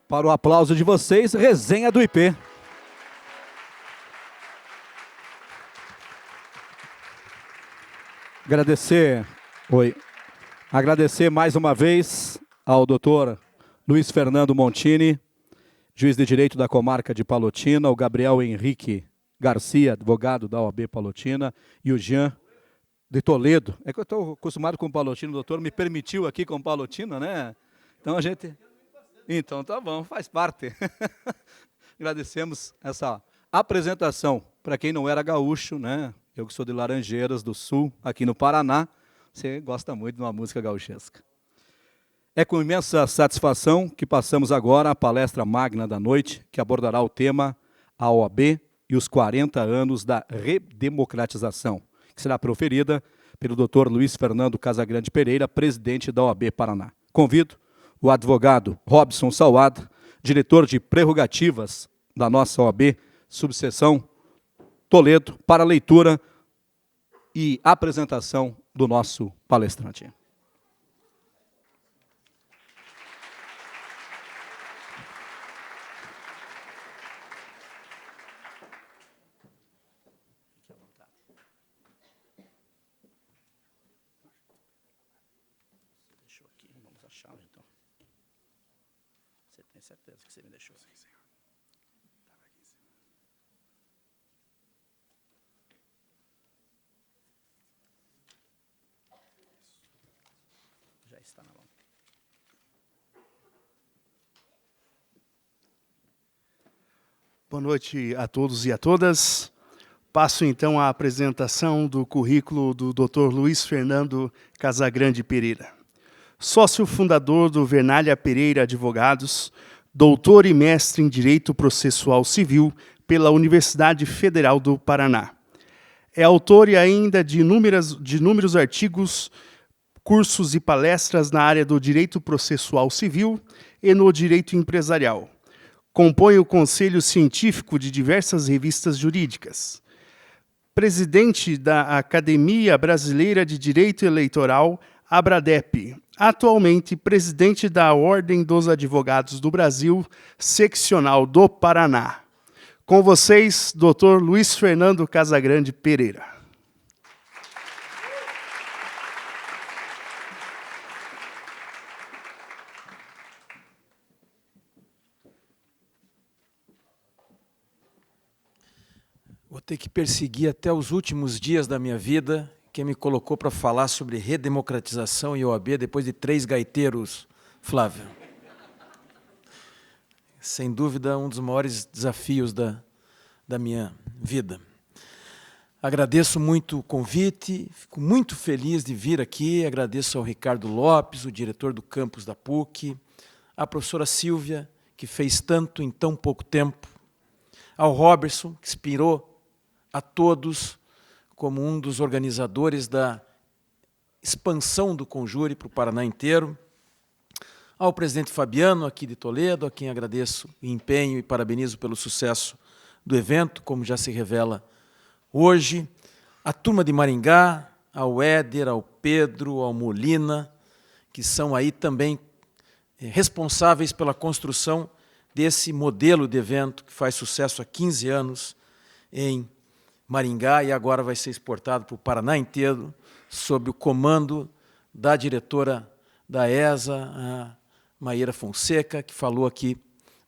Para o aplauso de vocês, resenha do IP. Agradecer mais uma vez ao doutor Luiz Fernando Montini, juiz de direito da comarca de Palotina, o Gabriel Henrique Garcia, advogado da OAB Palotina, e o Jean de Toledo. É que eu estou acostumado com Palotina, o doutor me permitiu aqui com Palotina, né? Então a gente... Então tá bom, faz parte. Agradecemos essa apresentação. Para quem não era gaúcho, né? Eu que sou de Laranjeiras do Sul, aqui no Paraná, você gosta muito de uma música gauchesca. É com imensa satisfação que passamos agora à palestra magna da noite, que abordará o tema A OAB e os 40 anos da redemocratização, que será proferida pelo Dr. Luiz Fernando Casagrande Pereira, presidente da OAB Paraná. Convido o advogado Robson Salwad, diretor de prerrogativas da nossa OAB, subseção Toledo, para a leitura e apresentação do nosso palestrante. Deixou aqui, vamos achá-lo então. Você tem certeza que você me deixou? Sim, senhor. Estava aqui em cima. Já está na mão. Boa noite a todos e a todas. Passo então a apresentação do currículo do Dr. Luiz Fernando Casagrande Pereira. Sócio fundador do Vernalha Pereira Advogados, doutor e mestre em Direito Processual Civil pela Universidade Federal do Paraná. É autor e ainda de inúmeros artigos, cursos e palestras na área do Direito Processual Civil e no Direito Empresarial. Compõe o Conselho Científico de diversas revistas jurídicas. Presidente da Academia Brasileira de Direito Eleitoral, ABRADEP. Atualmente, presidente da Ordem dos Advogados do Brasil, seccional do Paraná. Com vocês, Dr. Luiz Fernando Casagrande Pereira. Vou ter que perseguir até os últimos dias da minha vida quem me colocou para falar sobre redemocratização e OAB depois de 3 gaiteiros, Flávio. Sem dúvida, um dos maiores desafios da minha vida. Agradeço muito o convite, fico muito feliz de vir aqui, agradeço ao Ricardo Lopes, o diretor do campus da PUC, à professora Silvia, que fez tanto em tão pouco tempo, ao Robertson, que inspirou a todos como um dos organizadores da expansão do Conjure para o Paraná inteiro, ao presidente Fabiano, aqui de Toledo, a quem agradeço o empenho e parabenizo pelo sucesso do evento, como já se revela hoje, a turma de Maringá, ao Éder, ao Pedro, ao Molina, que são aí também responsáveis pela construção desse modelo de evento que faz sucesso há 15 anos em Maringá e agora vai ser exportado para o Paraná inteiro, sob o comando da diretora da ESA, a Maíra Fonseca, que falou aqui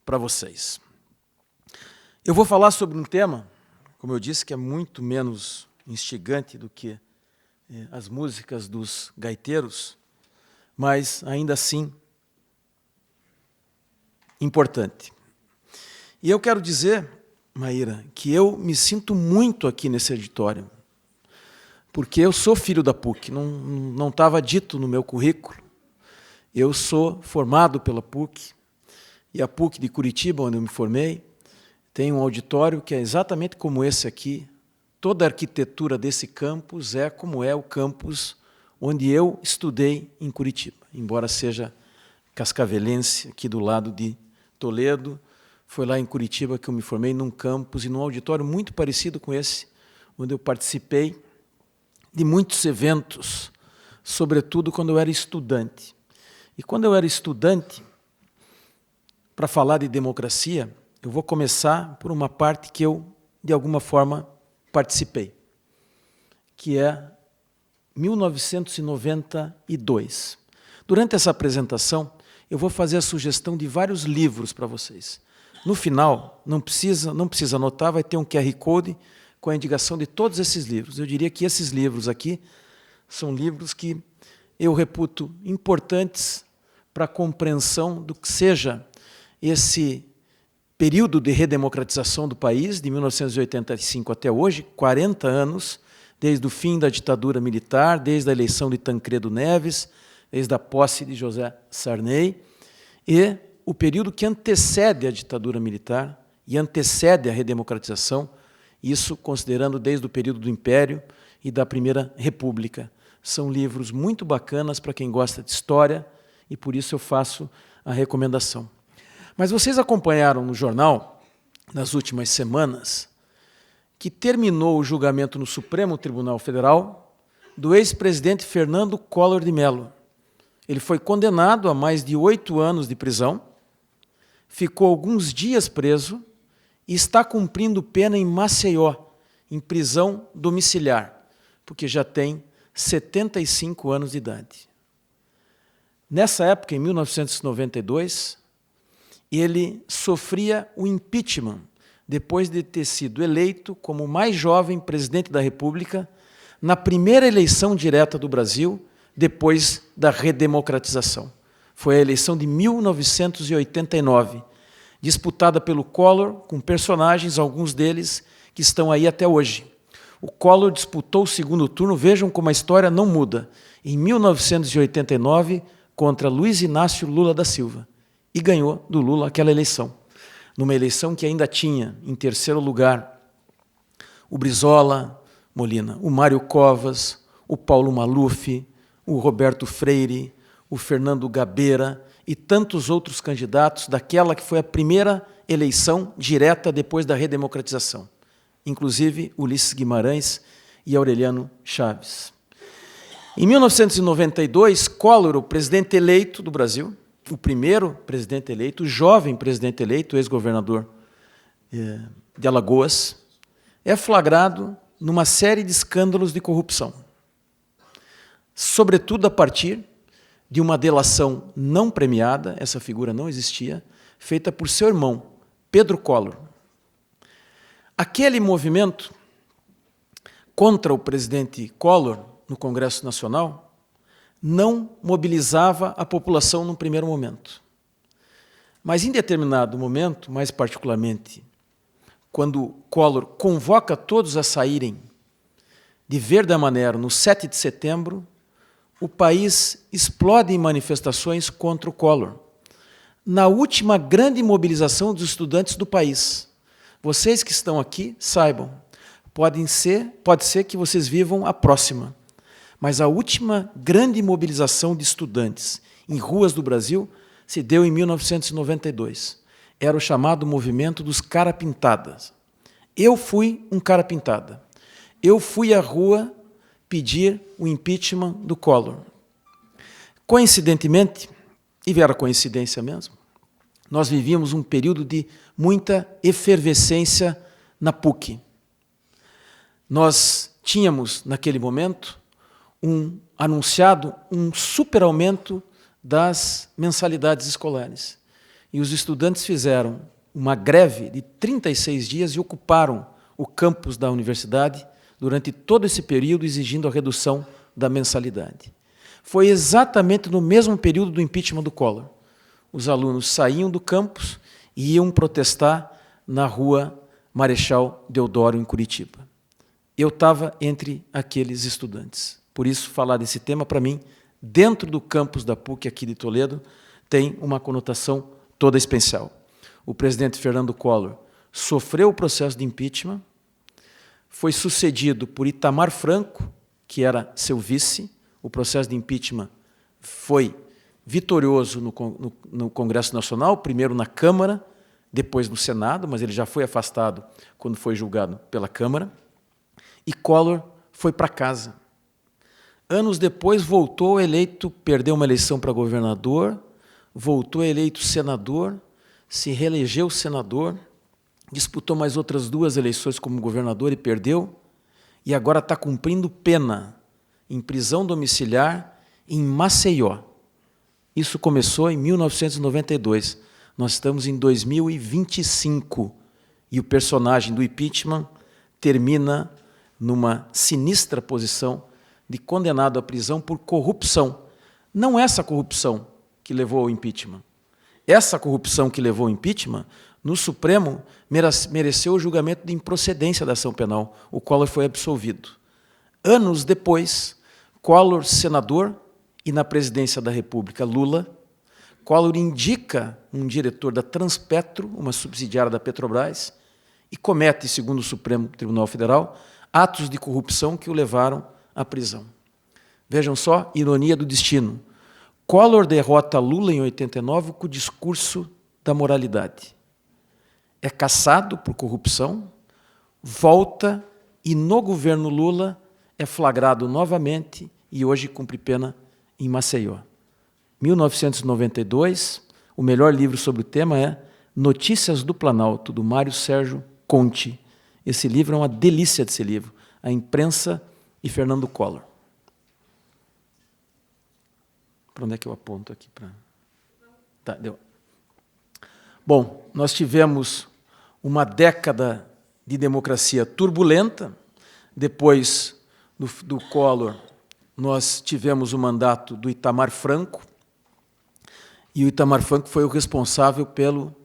para vocês. Eu vou falar sobre um tema, como eu disse, que é muito menos instigante do que as músicas dos gaiteiros, mas ainda assim importante. E eu quero dizer, Maíra, que eu me sinto muito aqui nesse auditório, porque eu sou filho da PUC, não estava dito no meu currículo. Eu sou formado pela PUC, e a PUC de Curitiba, onde eu me formei, tem um auditório que é exatamente como esse aqui. Toda a arquitetura desse campus é como é o campus onde eu estudei em Curitiba, embora seja cascavelense, aqui do lado de Toledo. Foi lá em Curitiba que eu me formei num campus e num auditório muito parecido com esse, onde eu participei de muitos eventos, sobretudo quando eu era estudante. E quando eu era estudante, para falar de democracia, eu vou começar por uma parte que eu, de alguma forma, participei, que é 1992. Durante essa apresentação, eu vou fazer a sugestão de vários livros para vocês. No final, não precisa anotar, vai ter um QR Code com a indicação de todos esses livros. Eu diria que esses livros aqui são livros que eu reputo importantes para a compreensão do que seja esse período de redemocratização do país, de 1985 até hoje, 40 anos, desde o fim da ditadura militar, desde a eleição de Tancredo Neves, desde a posse de José Sarney, e o período que antecede a ditadura militar e antecede a redemocratização, isso considerando desde o período do Império e da Primeira República. São livros muito bacanas para quem gosta de história e por isso eu faço a recomendação. Mas vocês acompanharam no jornal, nas últimas semanas, que terminou o julgamento no Supremo Tribunal Federal do ex-presidente Fernando Collor de Mello. Ele foi condenado a mais de 8 anos de prisão, ficou alguns dias preso e está cumprindo pena em Maceió, em prisão domiciliar, porque já tem 75 anos de idade. Nessa época, em 1992, ele sofria o impeachment, depois de ter sido eleito como o mais jovem presidente da República na primeira eleição direta do Brasil, depois da redemocratização. Foi a eleição de 1989. disputada pelo Collor com personagens, alguns deles que estão aí até hoje. O Collor disputou o segundo turno, vejam como a história não muda, em 1989, contra Luiz Inácio Lula da Silva, e ganhou do Lula aquela eleição. Numa eleição que ainda tinha, em terceiro lugar, o Brizola Molina, o Mário Covas, o Paulo Maluf, o Roberto Freire, o Fernando Gabeira e tantos outros candidatos daquela que foi a primeira eleição direta depois da redemocratização, inclusive Ulisses Guimarães e Aureliano Chaves. Em 1992, Collor, o presidente eleito do Brasil, o primeiro presidente eleito, o jovem presidente eleito, ex-governador de Alagoas, é flagrado numa série de escândalos de corrupção, sobretudo a partir de uma delação não premiada, essa figura não existia, feita por seu irmão, Pedro Collor. Aquele movimento contra o presidente Collor no Congresso Nacional não mobilizava a população no primeiro momento. Mas, em determinado momento, mais particularmente, quando Collor convoca todos a saírem de Verdamanero no 7 de setembro, o país explode em manifestações contra o Collor. Na última grande mobilização dos estudantes do país, vocês que estão aqui saibam, pode ser que vocês vivam a próxima, mas a última grande mobilização de estudantes em ruas do Brasil se deu em 1992. Era o chamado movimento dos cara-pintadas. Eu fui um cara-pintada. Eu fui à rua pedir o impeachment do Collor. Coincidentemente, e era coincidência mesmo, nós vivíamos um período de muita efervescência na PUC. Nós tínhamos, naquele momento, anunciado um super aumento das mensalidades escolares. E os estudantes fizeram uma greve de 36 dias e ocuparam o campus da universidade durante todo esse período, exigindo a redução da mensalidade. Foi exatamente no mesmo período do impeachment do Collor. Os alunos saíam do campus e iam protestar na rua Marechal Deodoro, em Curitiba. Eu estava entre aqueles estudantes. Por isso, falar desse tema, para mim, dentro do campus da PUC aqui de Toledo, tem uma conotação toda especial. O presidente Fernando Collor sofreu o processo de impeachment, foi sucedido por Itamar Franco, que era seu vice. O processo de impeachment foi vitorioso no Congresso Nacional, primeiro na Câmara, depois no Senado, mas ele já foi afastado quando foi julgado pela Câmara. E Collor foi para casa. Anos depois voltou eleito, perdeu uma eleição para governador, voltou eleito senador, se reelegeu senador, disputou mais outras 2 eleições como governador e perdeu, e agora está cumprindo pena em prisão domiciliar em Maceió. Isso começou em 1992. Nós estamos em 2025 e o personagem do impeachment termina numa sinistra posição de condenado à prisão por corrupção. Não essa corrupção que levou ao impeachment. Essa corrupção que levou ao impeachment, no Supremo, mereceu o julgamento de improcedência da ação penal. O Collor foi absolvido. Anos depois, Collor, senador, e na presidência da República, Lula, Collor indica um diretor da Transpetro, uma subsidiária da Petrobras, e comete, segundo o Supremo Tribunal Federal, atos de corrupção que o levaram à prisão. Vejam só, ironia do destino. Collor derrota Lula em 89 com o discurso da moralidade. É cassado por corrupção, volta e no governo Lula é flagrado novamente e hoje cumpre pena em Maceió. 1992, o melhor livro sobre o tema é Notícias do Planalto, do Mário Sérgio Conte. Esse livro é uma delícia de ser livro. A Imprensa e Fernando Collor. Para onde é que eu aponto aqui? Tá, deu. Bom, nós tivemos uma década de democracia turbulenta. Depois do Collor, nós tivemos o mandato do Itamar Franco, e o Itamar Franco foi o responsável pelo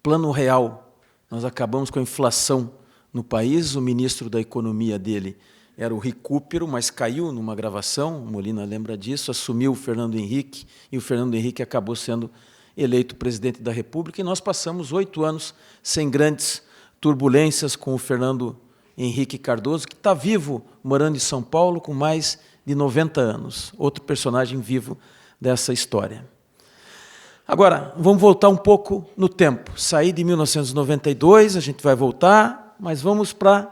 plano real. Nós acabamos com a inflação no país, o ministro da Economia dele era o Recupero, mas caiu numa gravação, o Molina lembra disso, assumiu o Fernando Henrique, e o Fernando Henrique acabou sendo eleito presidente da República, e nós passamos 8 anos sem grandes turbulências com o Fernando Henrique Cardoso, que está vivo, morando em São Paulo, com mais de 90 anos. Outro personagem vivo dessa história. Agora, vamos voltar um pouco no tempo. Saí de 1992, a gente vai voltar, mas vamos para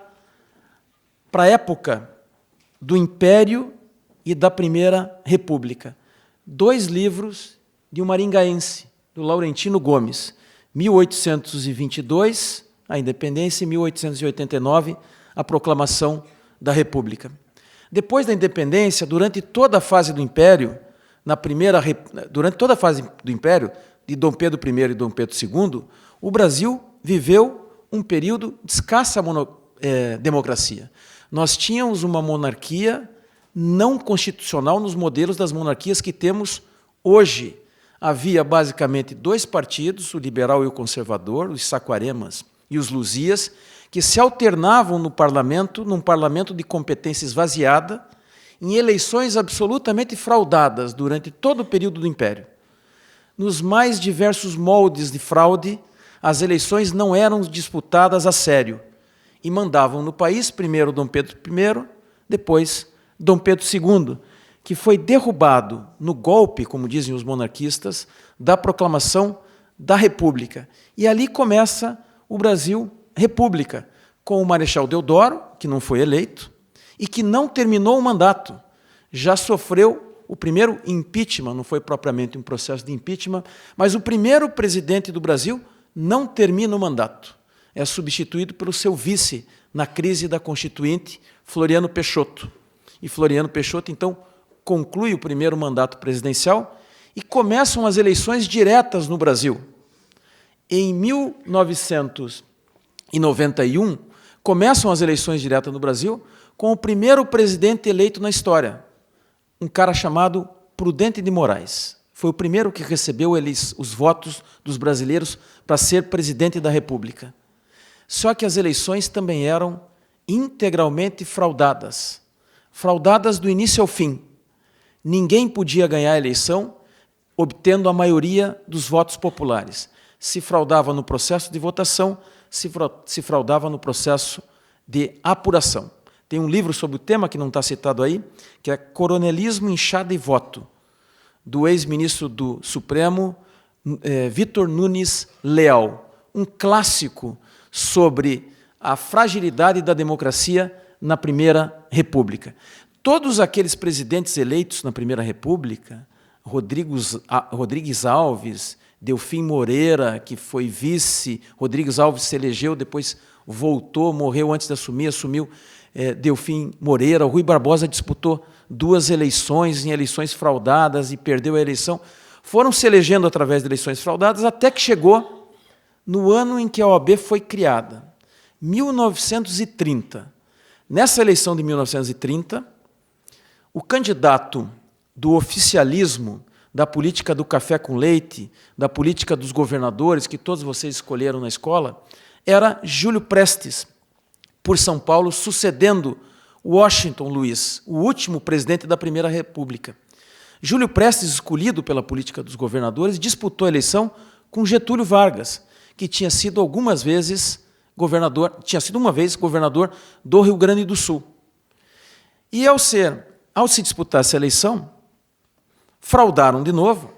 a época do Império e da Primeira República. 2 livros de um maringaense, do Laurentino Gomes, 1822, a independência, e 1889, a proclamação da República. Depois da independência, durante toda a fase do Império, durante toda a fase do Império, de Dom Pedro I e Dom Pedro II, o Brasil viveu um período de escassa democracia. Nós tínhamos uma monarquia não constitucional nos modelos das monarquias que temos hoje. Havia basicamente 2 partidos, o liberal e o conservador, os Saquaremas e os Luzias, que se alternavam no parlamento, num parlamento de competência esvaziada, em eleições absolutamente fraudadas durante todo o período do Império. Nos mais diversos moldes de fraude, as eleições não eram disputadas a sério e mandavam no país primeiro Dom Pedro I, depois Dom Pedro II, que foi derrubado no golpe, como dizem os monarquistas, da proclamação da República. E ali começa o Brasil República, com o Marechal Deodoro, que não foi eleito, e que não terminou o mandato. Já sofreu o primeiro impeachment, não foi propriamente um processo de impeachment, mas o primeiro presidente do Brasil não termina o mandato. É substituído pelo seu vice na crise da Constituinte, Floriano Peixoto. E Floriano Peixoto, então, conclui o primeiro mandato presidencial e começam as eleições diretas no Brasil. Em 1991, começam as eleições diretas no Brasil com o primeiro presidente eleito na história, um cara chamado Prudente de Moraes. Foi o primeiro que recebeu os votos dos brasileiros para ser presidente da República. Só que as eleições também eram integralmente fraudadas. Fraudadas do início ao fim. Ninguém podia ganhar a eleição obtendo a maioria dos votos populares. Se fraudava no processo de votação, se fraudava no processo de apuração. Tem um livro sobre o tema, que não está citado aí, que é Coronelismo, Inchada e Voto, do ex-ministro do Supremo, Vitor Nunes Leal. Um clássico sobre a fragilidade da democracia na Primeira República. Todos aqueles presidentes eleitos na Primeira República, Rodrigues Alves, Delfim Moreira, que foi vice, Rodrigues Alves se elegeu, depois voltou, morreu antes de assumir, assumiu Delfim Moreira. O Rui Barbosa disputou 2 eleições, em eleições fraudadas, e perdeu a eleição. Foram se elegendo através de eleições fraudadas, até que chegou no ano em que a OAB foi criada, 1930. Nessa eleição de 1930, o candidato do oficialismo, da política do café com leite, da política dos governadores, que todos vocês escolheram na escola, era Júlio Prestes, por São Paulo, sucedendo Washington Luiz, o último presidente da Primeira República. Júlio Prestes, escolhido pela política dos governadores, disputou a eleição com Getúlio Vargas, que tinha sido algumas vezes governador, tinha sido uma vez governador do Rio Grande do Sul. E ao se disputar essa eleição, fraudaram de novo.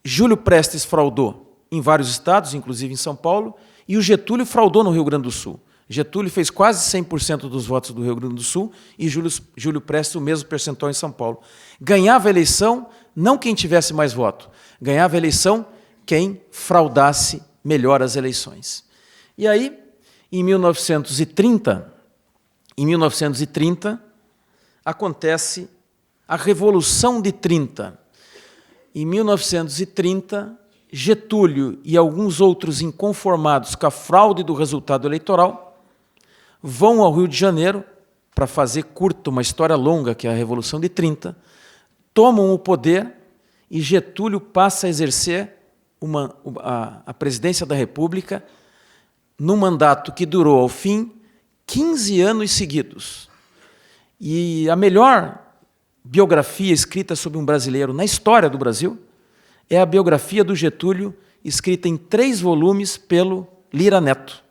Júlio Prestes fraudou em vários estados, inclusive em São Paulo, e o Getúlio fraudou no Rio Grande do Sul. Getúlio fez quase 100% dos votos do Rio Grande do Sul e Júlio Prestes o mesmo percentual em São Paulo. Ganhava a eleição não quem tivesse mais voto, ganhava a eleição quem fraudasse melhor as eleições. E aí, em 1930, acontece a Revolução de 30. Em 1930, Getúlio e alguns outros inconformados com a fraude do resultado eleitoral vão ao Rio de Janeiro, para fazer curta uma história longa, que é a Revolução de 30, tomam o poder e Getúlio passa a exercer a presidência da República num mandato que durou, ao fim, 15 anos seguidos. E a melhor biografia escrita sobre um brasileiro na história do Brasil é a biografia do Getúlio, escrita em 3 volumes pelo Lira Neto.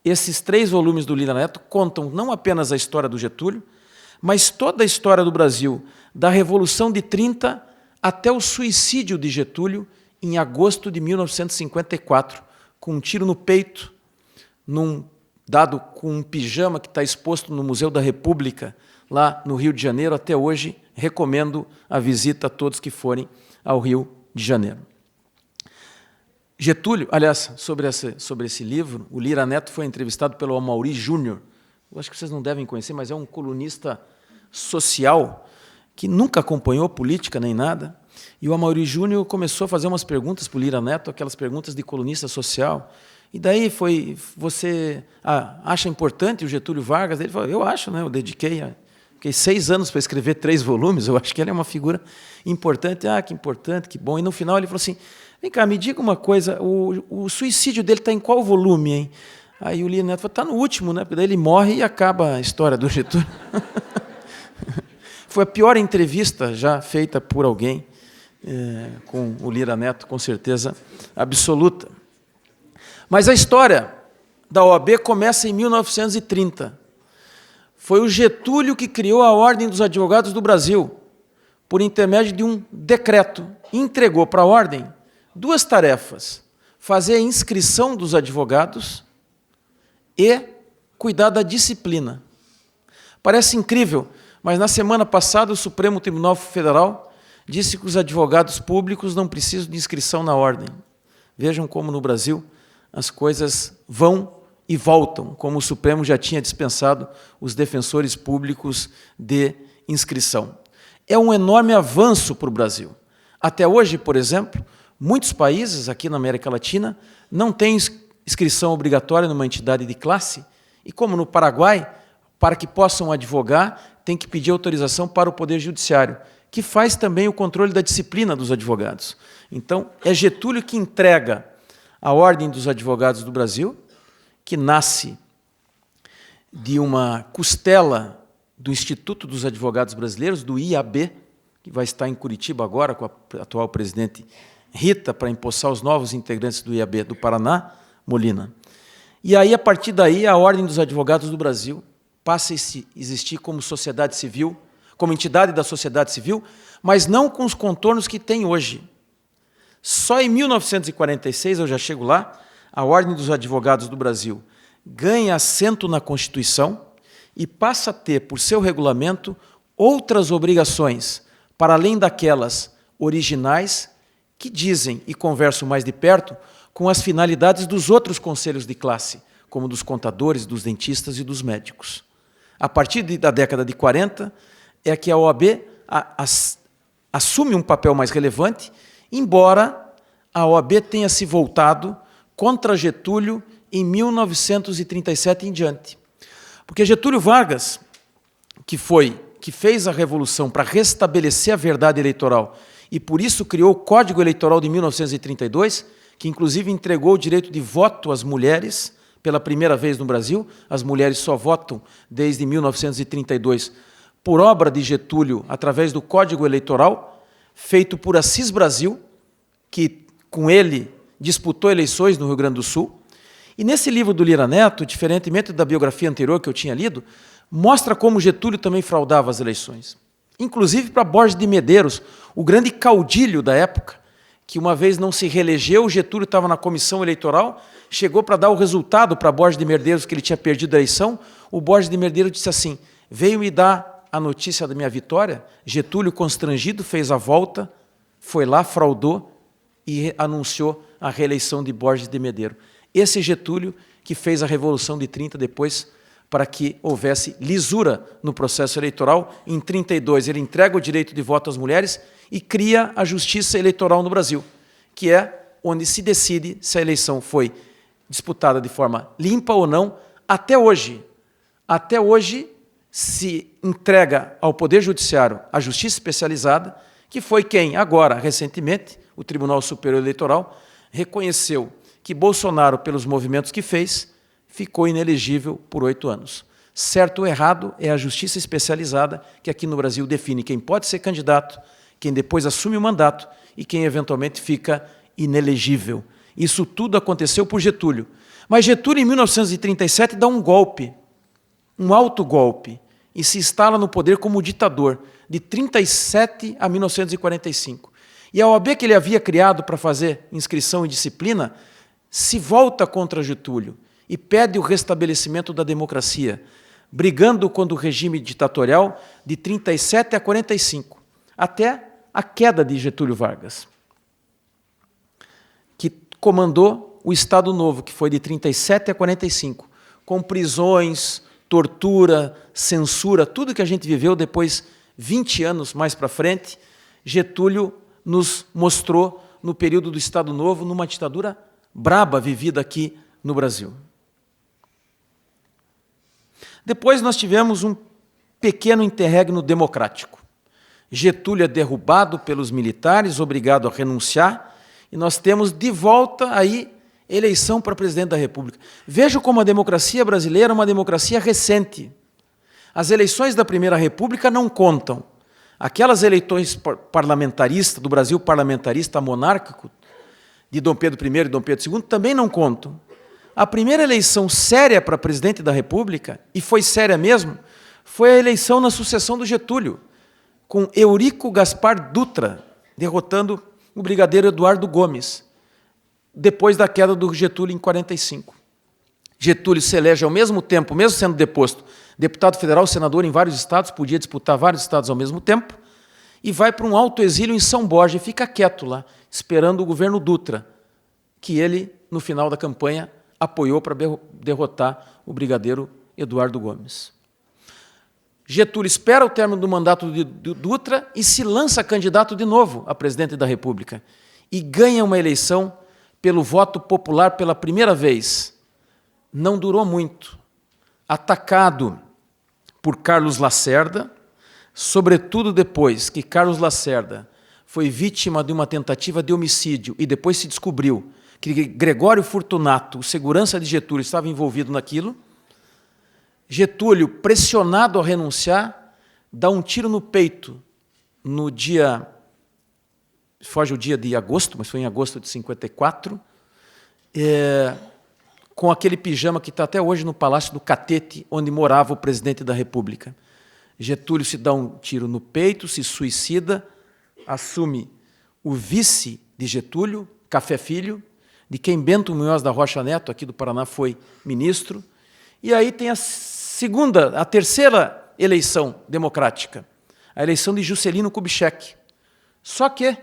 Esses 3 volumes do Lira Neto contam não apenas a história do Getúlio, mas toda a história do Brasil, da Revolução de 30 até o suicídio de Getúlio, em agosto de 1954, com um tiro no peito, dado com um pijama que está exposto no Museu da República, lá no Rio de Janeiro. Até hoje, recomendo a visita a todos que forem ao Rio de Janeiro. Getúlio, aliás, sobre esse livro, o Lira Neto foi entrevistado pelo Amaury Júnior. Eu acho que vocês não devem conhecer, mas é um colunista social que nunca acompanhou política nem nada. E o Amaury Júnior começou a fazer umas perguntas para o Lira Neto, aquelas perguntas de colunista social. E daí você acha importante o Getúlio Vargas? Ele falou, eu acho, né? Eu fiquei 6 anos para escrever 3 volumes, eu acho que ele é uma figura importante. Que importante, que bom. E no final ele falou assim, vem cá, me diga uma coisa, o suicídio dele está em qual volume, hein? Aí o Lira Neto falou, está no último, né? Porque daí ele morre e acaba a história do Getúlio. Foi a pior entrevista já feita por alguém com o Lira Neto, com certeza absoluta. Mas a história da OAB começa em 1930. Foi o Getúlio que criou a Ordem dos Advogados do Brasil, por intermédio de um decreto. Entregou para a Ordem 2 tarefas: fazer a inscrição dos advogados e cuidar da disciplina. Parece incrível, mas na semana passada o Supremo Tribunal Federal disse que os advogados públicos não precisam de inscrição na Ordem. Vejam como no Brasil as coisas vão e voltam, como o Supremo já tinha dispensado os defensores públicos de inscrição. É um enorme avanço para o Brasil. Até hoje, por exemplo, muitos países aqui na América Latina não têm inscrição obrigatória numa entidade de classe, e como no Paraguai, para que possam advogar, tem que pedir autorização para o Poder Judiciário, que faz também o controle da disciplina dos advogados. Então, é Getúlio que entrega a Ordem dos Advogados do Brasil, que nasce de uma costela do Instituto dos Advogados Brasileiros, do IAB, que vai estar em Curitiba agora com a atual presidente Rita, para empossar os novos integrantes do IAB do Paraná, Molina. E aí, a partir daí, a Ordem dos Advogados do Brasil passa a existir como sociedade civil, como entidade da sociedade civil, mas não com os contornos que tem hoje. Só em 1946, eu já chego lá, a Ordem dos Advogados do Brasil ganha assento na Constituição e passa a ter, por seu regulamento, outras obrigações, para além daquelas originais, que dizem e conversam mais de perto com as finalidades dos outros conselhos de classe, como dos contadores, dos dentistas e dos médicos. A partir da década de 40, é que a OAB assume um papel mais relevante, embora a OAB tenha se voltado contra Getúlio em 1937 em diante. Porque Getúlio Vargas, que fez a Revolução para restabelecer a verdade eleitoral e por isso criou o Código Eleitoral de 1932, que inclusive entregou o direito de voto às mulheres pela primeira vez no Brasil. As mulheres só votam desde 1932 por obra de Getúlio, através do Código Eleitoral, feito por Assis Brasil, que com ele disputou eleições no Rio Grande do Sul. E nesse livro do Lira Neto, diferentemente da biografia anterior que eu tinha lido, mostra como Getúlio também fraudava as eleições. Inclusive para Borges de Medeiros, o grande caudilho da época, que uma vez não se reelegeu, Getúlio estava na comissão eleitoral, chegou para dar o resultado para Borges de Medeiros que ele tinha perdido a eleição. O Borges de Medeiros disse assim, veio me dar a notícia da minha vitória. Getúlio, constrangido, fez a volta, foi lá, fraudou e anunciou a reeleição de Borges de Medeiros. Esse Getúlio que fez a Revolução de 30 depois, para que houvesse lisura no processo eleitoral. Em 32, ele entrega o direito de voto às mulheres e cria a justiça eleitoral no Brasil, que é onde se decide se a eleição foi disputada de forma limpa ou não. Até hoje se entrega ao Poder Judiciário a justiça especializada, que foi quem, agora, recentemente, o Tribunal Superior Eleitoral reconheceu que Bolsonaro, pelos movimentos que fez, ficou inelegível por 8 anos. Certo ou errado é a justiça especializada que aqui no Brasil define quem pode ser candidato, quem depois assume o mandato e quem eventualmente fica inelegível. Isso tudo aconteceu por Getúlio. Mas Getúlio, em 1937, dá um golpe, um autogolpe, e se instala no poder como ditador, de 1937 a 1945. E a OAB que ele havia criado para fazer inscrição e disciplina se volta contra Getúlio e pede o restabelecimento da democracia, brigando contra o regime ditatorial de 1937 a 1945, até a queda de Getúlio Vargas, que comandou o Estado Novo, que foi de 1937 a 1945, com prisões, tortura, censura, tudo que a gente viveu depois, 20 anos mais para frente, Getúlio nos mostrou no período do Estado Novo, numa ditadura braba vivida aqui no Brasil. Depois nós tivemos um pequeno interregno democrático. Getúlio é derrubado pelos militares, obrigado a renunciar, e nós temos de volta aí eleição para presidente da República. Veja como a democracia brasileira é uma democracia recente. As eleições da Primeira República não contam. Aquelas eleições parlamentaristas, do Brasil parlamentarista monárquico, de Dom Pedro I e Dom Pedro II, também não contam. A primeira eleição séria para presidente da República, e foi séria mesmo, foi a eleição na sucessão do Getúlio, com Eurico Gaspar Dutra derrotando o brigadeiro Eduardo Gomes, depois da queda do Getúlio em 1945. Getúlio se elege ao mesmo tempo, mesmo sendo deposto, deputado federal, senador em vários estados, podia disputar vários estados ao mesmo tempo, e vai para um autoexílio em São Borja e fica quieto lá, esperando o governo Dutra, que ele, no final da campanha, apoiou para derrotar o brigadeiro Eduardo Gomes. Getúlio espera o término do mandato de Dutra e se lança candidato de novo a presidente da República e ganha uma eleição pelo voto popular pela primeira vez. Não durou muito. Atacado por Carlos Lacerda, sobretudo depois que Carlos Lacerda foi vítima de uma tentativa de homicídio e depois se descobriu que Gregório Fortunato, o segurança de Getúlio, estava envolvido naquilo. Getúlio, pressionado a renunciar, dá um tiro no peito no dia... Foge o dia de agosto, mas foi em agosto de 1954, com aquele pijama que está até hoje no Palácio do Catete, onde morava o presidente da República. Getúlio se dá um tiro no peito, se suicida, assume o vice de Getúlio, Café Filho, de quem Bento Munhoz da Rocha Neto, aqui do Paraná, foi ministro. E aí tem a terceira eleição democrática, a eleição de Juscelino Kubitschek. Só que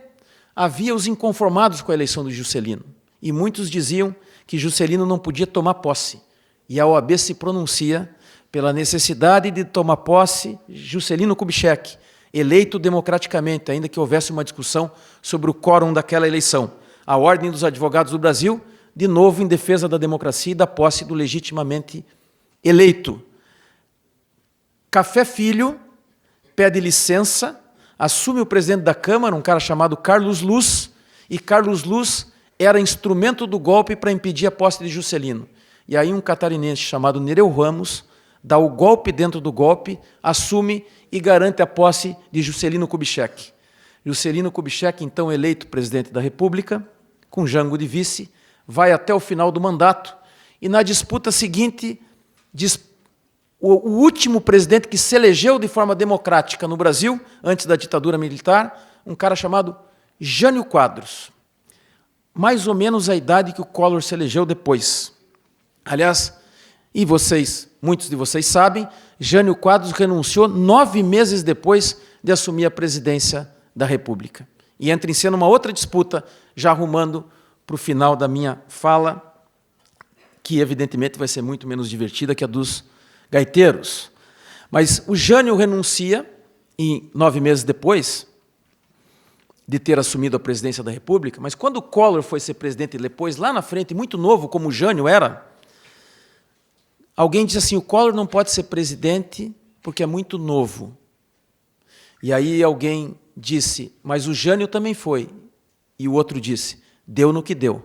havia os inconformados com a eleição de Juscelino, e muitos diziam que Juscelino não podia tomar posse. E a OAB se pronuncia pela necessidade de tomar posse Juscelino Kubitschek, eleito democraticamente, ainda que houvesse uma discussão sobre o quórum daquela eleição. A Ordem dos Advogados do Brasil, de novo em defesa da democracia e da posse do legitimamente eleito. Café Filho pede licença, assume o presidente da Câmara, um cara chamado Carlos Luz, e Carlos Luz era instrumento do golpe para impedir a posse de Juscelino. E aí um catarinense chamado Nereu Ramos dá o golpe dentro do golpe, assume e garante a posse de Juscelino Kubitschek. Juscelino Kubitschek, então eleito presidente da República, com Jango de vice, vai até o final do mandato, e na disputa seguinte, o último presidente que se elegeu de forma democrática no Brasil, antes da ditadura militar, um cara chamado Jânio Quadros. Mais ou menos a idade que o Collor se elegeu depois. Aliás, e muitos de vocês sabem, Jânio Quadros renunciou 9 meses depois de assumir a presidência da República. E entra em cena uma outra disputa, já arrumando para o final da minha fala, que evidentemente vai ser muito menos divertida que a dos gaiteiros. Mas o Jânio renuncia, e 9 meses depois de ter assumido a presidência da República, mas quando o Collor foi ser presidente depois, lá na frente, muito novo, como o Jânio era, alguém disse assim, o Collor não pode ser presidente porque é muito novo. E aí alguém disse, mas o Jânio também foi. e o outro disse, deu no que deu.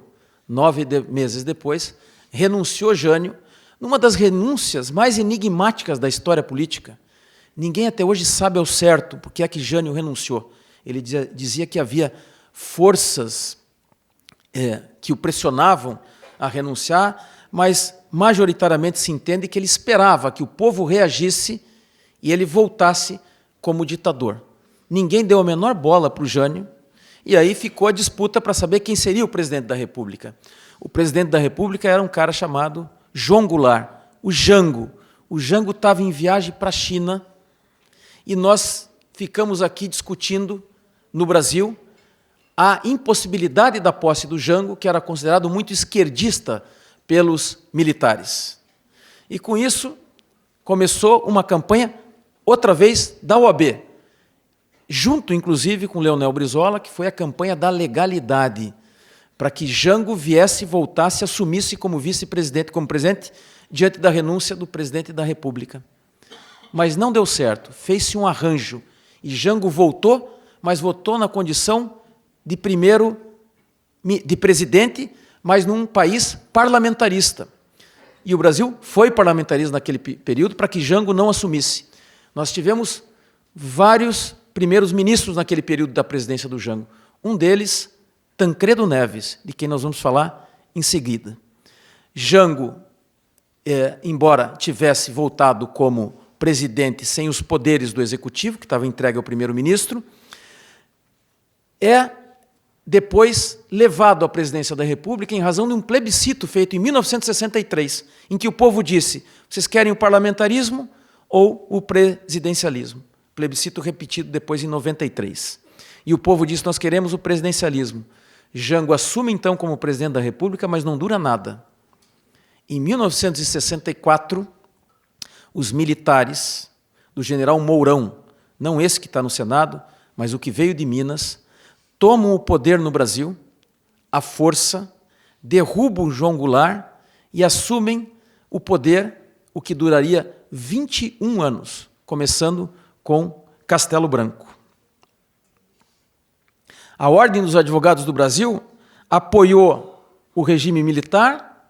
9 meses depois, renunciou Jânio, numa das renúncias mais enigmáticas da história política. Ninguém até hoje sabe ao certo por que é que Jânio renunciou. Ele dizia que havia forças que o pressionavam a renunciar, mas majoritariamente se entende que ele esperava que o povo reagisse e ele voltasse como ditador. Ninguém deu a menor bola para o Jânio, e aí ficou a disputa para saber quem seria o presidente da República. O presidente da República era um cara chamado João Goulart, o Jango. O Jango estava em viagem para a China, e nós ficamos aqui discutindo, no Brasil, a impossibilidade da posse do Jango, que era considerado muito esquerdista pelos militares. E com isso, começou uma campanha, outra vez, da OAB, junto, inclusive, com Leonel Brizola, que foi a campanha da legalidade, para que Jango viesse, voltasse, assumisse como vice-presidente, como presidente, diante da renúncia do presidente da República. Mas não deu certo, fez-se um arranjo, e Jango voltou, mas votou na condição de presidente, mas num país parlamentarista. E o Brasil foi parlamentarista naquele período para que Jango não assumisse. Nós tivemos vários primeiros ministros naquele período da presidência do Jango. Um deles, Tancredo Neves, de quem nós vamos falar em seguida. Jango, embora tivesse voltado como presidente sem os poderes do executivo, que estava entregue ao primeiro-ministro, depois levado à presidência da República em razão de um plebiscito feito em 1963, em que o povo disse, vocês querem o parlamentarismo ou o presidencialismo? Plebiscito repetido depois em 93. E o povo disse, nós queremos o presidencialismo. Jango assume então como presidente da República, mas não dura nada. Em 1964, os militares do general Mourão, não esse que está no Senado, mas o que veio de Minas, tomam o poder no Brasil, à força, derrubam João Goulart e assumem o poder, o que duraria 21 anos, começando com Castelo Branco. A Ordem dos Advogados do Brasil apoiou o regime militar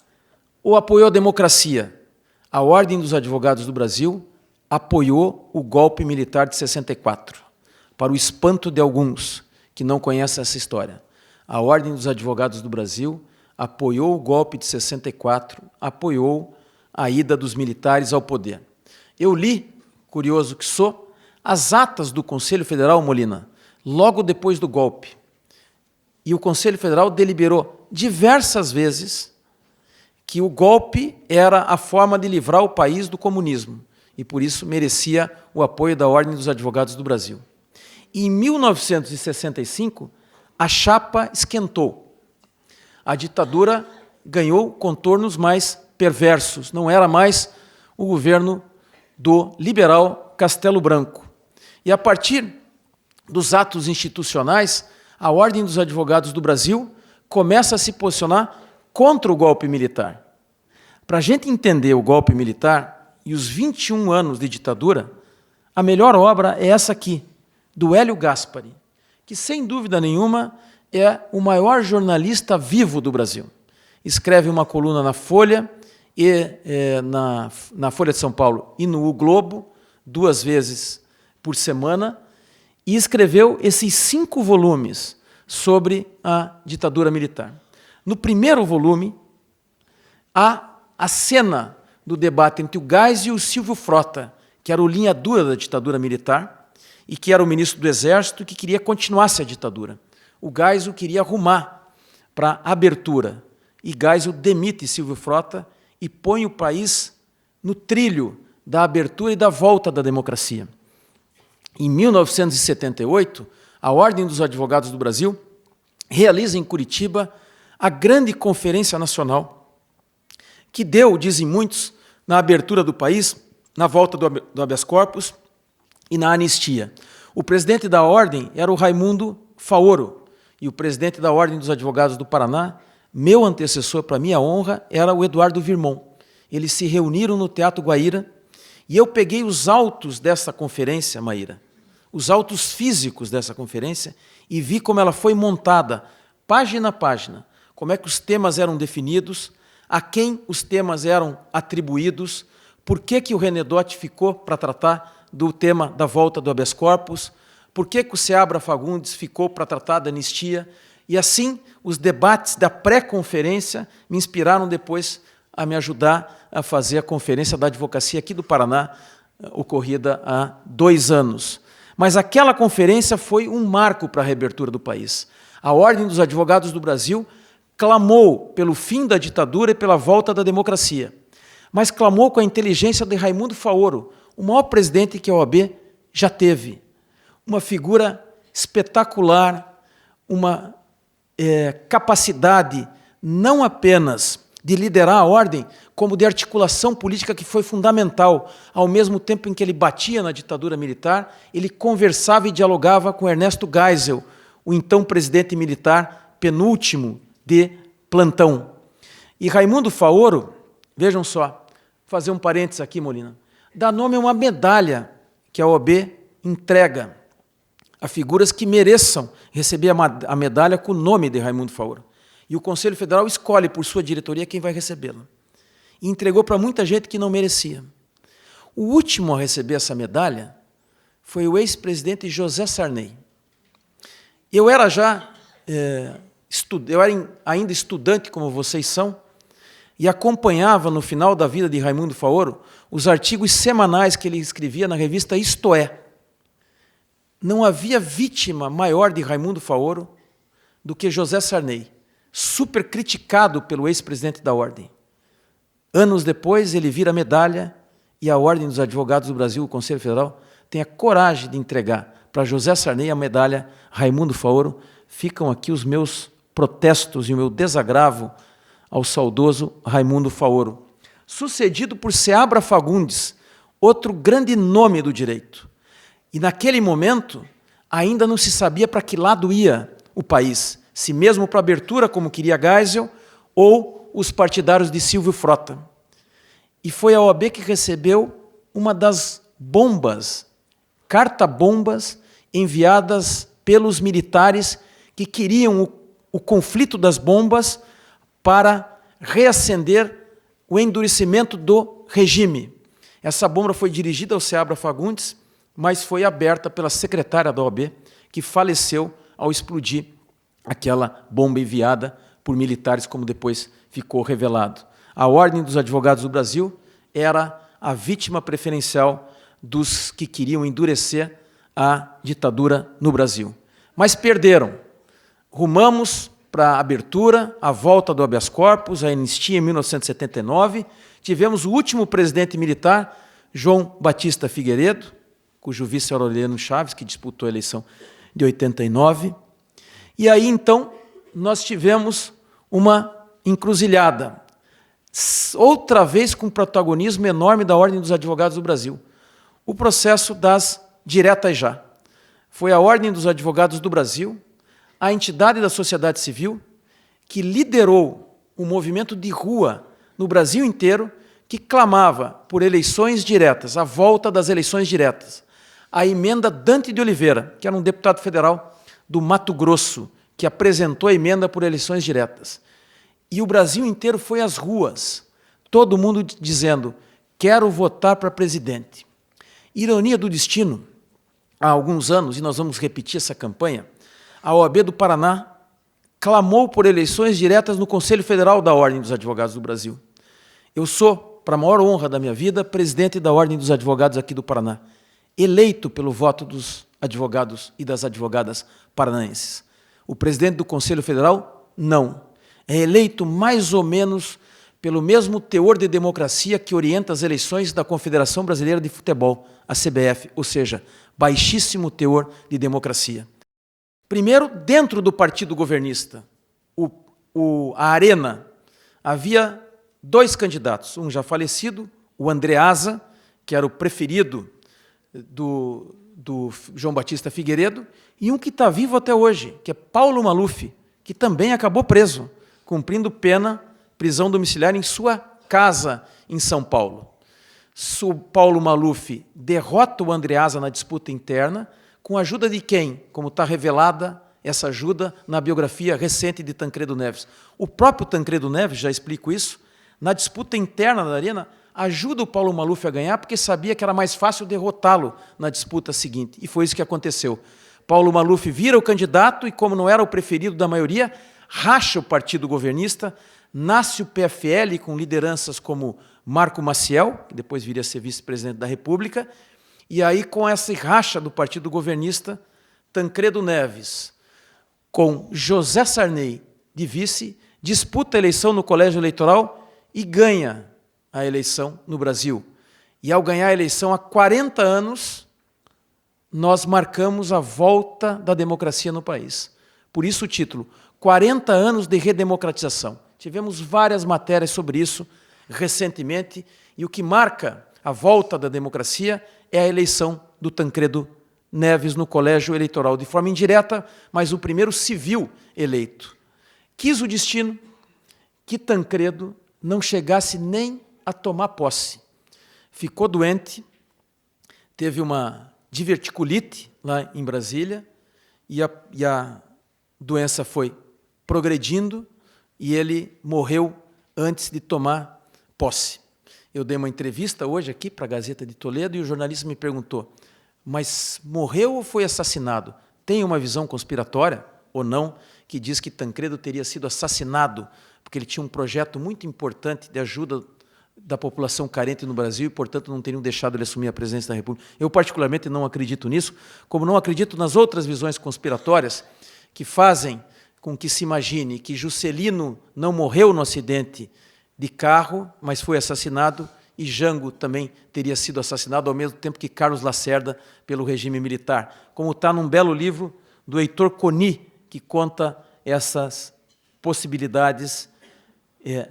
ou apoiou a democracia? A Ordem dos Advogados do Brasil apoiou o golpe militar de 64, para o espanto de alguns que não conhecem essa história. A Ordem dos Advogados do Brasil apoiou o golpe de 64, apoiou a ida dos militares ao poder. Eu li, curioso que sou, as atas do Conselho Federal, Molina, logo depois do golpe. E o Conselho Federal deliberou diversas vezes que o golpe era a forma de livrar o país do comunismo, e por isso merecia o apoio da Ordem dos Advogados do Brasil. E em 1965, a chapa esquentou. A ditadura ganhou contornos mais perversos, não era mais o governo do liberal Castelo Branco. E a partir dos atos institucionais, a Ordem dos Advogados do Brasil começa a se posicionar contra o golpe militar. Para a gente entender o golpe militar e os 21 anos de ditadura, a melhor obra é essa aqui, do Hélio Gaspari, que, sem dúvida nenhuma, é o maior jornalista vivo do Brasil. Escreve uma coluna na Folha, na Folha de São Paulo e no O Globo, 2 vezes por semana, e escreveu esses 5 volumes sobre a ditadura militar. No primeiro volume, há a cena do debate entre o Geisel e o Silvio Frota, que era o linha dura da ditadura militar e que era o ministro do Exército que queria continuar-se a ditadura. O Geisel queria arrumar para a abertura, e Geisel demite Silvio Frota e põe o país no trilho da abertura e da volta da democracia. Em 1978, a Ordem dos Advogados do Brasil realiza em Curitiba a grande Conferência Nacional, que deu, dizem muitos, na abertura do país, na volta do habeas corpus e na anistia. O presidente da Ordem era o Raimundo Faoro, e o presidente da Ordem dos Advogados do Paraná, meu antecessor, para minha honra, era o Eduardo Virmont. Eles se reuniram no Teatro Guaíra, e eu peguei os autos dessa conferência, Maíra, os autos físicos dessa conferência, e vi como ela foi montada página a página, como é que os temas eram definidos, a quem os temas eram atribuídos, por que o René Dott ficou para tratar do tema da volta do habeas corpus, por que o Seabra Fagundes ficou para tratar da anistia, e assim os debates da pré-conferência me inspiraram depois a me ajudar a fazer a Conferência da Advocacia aqui do Paraná, ocorrida há 2 anos. Mas aquela conferência foi um marco para a reabertura do país. A Ordem dos Advogados do Brasil clamou pelo fim da ditadura e pela volta da democracia, mas clamou com a inteligência de Raimundo Faoro, o maior presidente que a OAB já teve. Uma figura espetacular, uma capacidade não apenas de liderar a ordem, como de articulação política que foi fundamental. Ao mesmo tempo em que ele batia na ditadura militar, ele conversava e dialogava com Ernesto Geisel, o então presidente militar penúltimo de plantão. E Raimundo Faoro, vejam só, fazer um parênteses aqui, Molina, dá nome a uma medalha que a OAB entrega a figuras que mereçam receber a medalha com o nome de Raimundo Faoro. E o Conselho Federal escolhe por sua diretoria quem vai recebê-la. E entregou para muita gente que não merecia. O último a receber essa medalha foi o ex-presidente José Sarney. Eu era ainda estudante, como vocês são, e acompanhava, no final da vida de Raimundo Faoro, os artigos semanais que ele escrevia na revista Isto É. Não havia vítima maior de Raimundo Faoro do que José Sarney, super criticado pelo ex-presidente da Ordem. Anos depois, ele vira a medalha e a Ordem dos Advogados do Brasil, o Conselho Federal, tem a coragem de entregar para José Sarney a medalha Raimundo Faoro. Ficam aqui os meus protestos e o meu desagravo ao saudoso Raimundo Faoro. Sucedido por Seabra Fagundes, outro grande nome do direito. E naquele momento, ainda não se sabia para que lado ia o país, se mesmo para a abertura, como queria Geisel, ou os partidários de Silvio Frota. E foi a OAB que recebeu uma das bombas, carta-bombas, enviadas pelos militares que queriam o conflito das bombas para reacender o endurecimento do regime. Essa bomba foi dirigida ao Seabra Fagundes, mas foi aberta pela secretária da OAB, que faleceu ao explodir aquela bomba enviada por militares, como depois ficou revelado. A Ordem dos Advogados do Brasil era a vítima preferencial dos que queriam endurecer a ditadura no Brasil. Mas perderam. Rumamos para a abertura, a volta do habeas corpus, a anistia em 1979. Tivemos o último presidente militar, João Batista Figueiredo, cujo vice era Aureliano Chaves, que disputou a eleição de 89. E aí, então, nós tivemos uma encruzilhada, outra vez com protagonismo enorme da Ordem dos Advogados do Brasil. O processo das diretas já. Foi a Ordem dos Advogados do Brasil, a entidade da sociedade civil, que liderou o movimento de rua no Brasil inteiro, que clamava por eleições diretas, a volta das eleições diretas. A emenda Dante de Oliveira, que era um deputado federal do Mato Grosso, que apresentou a emenda por eleições diretas. E o Brasil inteiro foi às ruas, todo mundo dizendo, quero votar para presidente. Ironia do destino, há alguns anos, e nós vamos repetir essa campanha, a OAB do Paraná clamou por eleições diretas no Conselho Federal da Ordem dos Advogados do Brasil. Eu sou, para a maior honra da minha vida, presidente da Ordem dos Advogados aqui do Paraná, eleito pelo voto dos advogados e das advogadas paranaenses. O presidente do Conselho Federal, não. É eleito mais ou menos pelo mesmo teor de democracia que orienta as eleições da Confederação Brasileira de Futebol, a CBF, ou seja, baixíssimo teor de democracia. Primeiro, dentro do partido governista, a Arena, havia 2 candidatos, um já falecido, o Andreasa, que era o preferido do João Batista Figueiredo, e um que está vivo até hoje, que é Paulo Maluf, que também acabou preso, cumprindo pena, prisão domiciliar em sua casa em São Paulo. O Paulo Maluf derrota o Andreasa na disputa interna, com a ajuda de quem? Como está revelada essa ajuda na biografia recente de Tancredo Neves. O próprio Tancredo Neves, já explico isso, na disputa interna da Arena, ajuda o Paulo Maluf a ganhar porque sabia que era mais fácil derrotá-lo na disputa seguinte. E foi isso que aconteceu. Paulo Maluf vira o candidato e, como não era o preferido da maioria, racha o partido governista, nasce o PFL com lideranças como Marco Maciel, que depois viria a ser vice-presidente da República, e aí com essa racha do partido governista, Tancredo Neves, com José Sarney de vice, disputa a eleição no colégio eleitoral e ganha a eleição no Brasil. E ao ganhar a eleição há 40 anos, nós marcamos a volta da democracia no país. Por isso o título, 40 anos de redemocratização. Tivemos várias matérias sobre isso recentemente, e o que marca a volta da democracia é a eleição do Tancredo Neves no colégio eleitoral, de forma indireta, mas o primeiro civil eleito. Quis o destino que Tancredo não chegasse nem a tomar posse. Ficou doente, teve uma diverticulite lá em Brasília, e a doença foi progredindo, e ele morreu antes de tomar posse. Eu dei uma entrevista hoje aqui para a Gazeta de Toledo e o jornalista me perguntou, mas morreu ou foi assassinado? Tem uma visão conspiratória ou não que diz que Tancredo teria sido assassinado porque ele tinha um projeto muito importante de ajuda da população carente no Brasil e, portanto, não teriam deixado ele assumir a presidência da República. Eu, particularmente, não acredito nisso, como não acredito nas outras visões conspiratórias que fazem com que se imagine que Juscelino não morreu no acidente de carro, mas foi assassinado, e Jango também teria sido assassinado ao mesmo tempo que Carlos Lacerda pelo regime militar, como está num belo livro do Heitor Coni, que conta essas possibilidades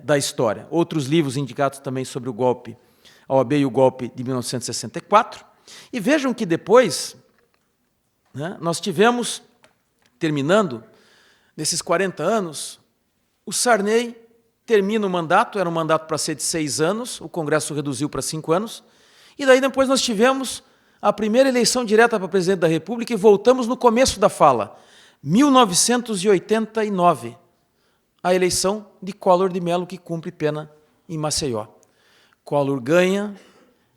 da história. Outros livros indicados também sobre o golpe, a OAB e o golpe de 1964. E vejam que depois, né, nós tivemos, terminando, nesses 40 anos, o Sarney termina o mandato, era um mandato para ser de 6 anos, o Congresso reduziu para 5 anos, e daí depois nós tivemos a primeira eleição direta para presidente da República e voltamos no começo da fala, 1989, a eleição de Collor de Mello, que cumpre pena em Maceió. Collor ganha,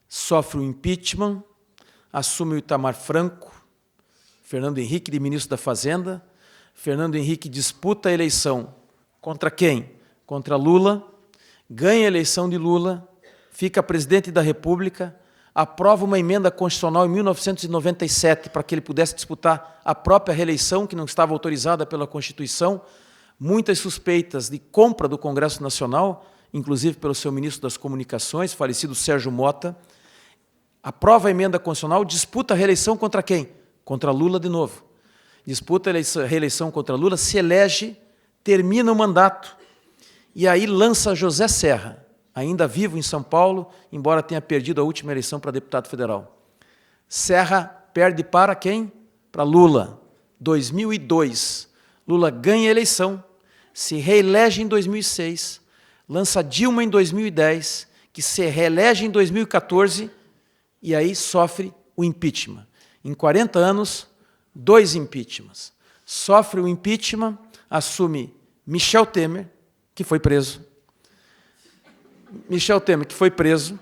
sofre o impeachment, assume o Itamar Franco, Fernando Henrique de ministro da Fazenda. Fernando Henrique disputa a eleição contra quem? Contra Lula, ganha a eleição de Lula, fica presidente da República, aprova uma emenda constitucional em 1997 para que ele pudesse disputar a própria reeleição, que não estava autorizada pela Constituição, muitas suspeitas de compra do Congresso Nacional, inclusive pelo seu ministro das Comunicações, falecido Sérgio Mota, aprova a emenda constitucional, disputa a reeleição contra quem? Contra Lula de novo. Disputa a reeleição contra Lula, se elege, termina o mandato, e aí lança José Serra, ainda vivo em São Paulo, embora tenha perdido a última eleição para deputado federal. Serra perde para quem? Para Lula. 2002, Lula ganha a eleição, se reelege em 2006, lança Dilma em 2010, que se reelege em 2014, e aí sofre o impeachment. Em 40 anos, 2 impeachments. Sofre o impeachment, assume Michel Temer, que foi preso. Michel Temer, que foi preso,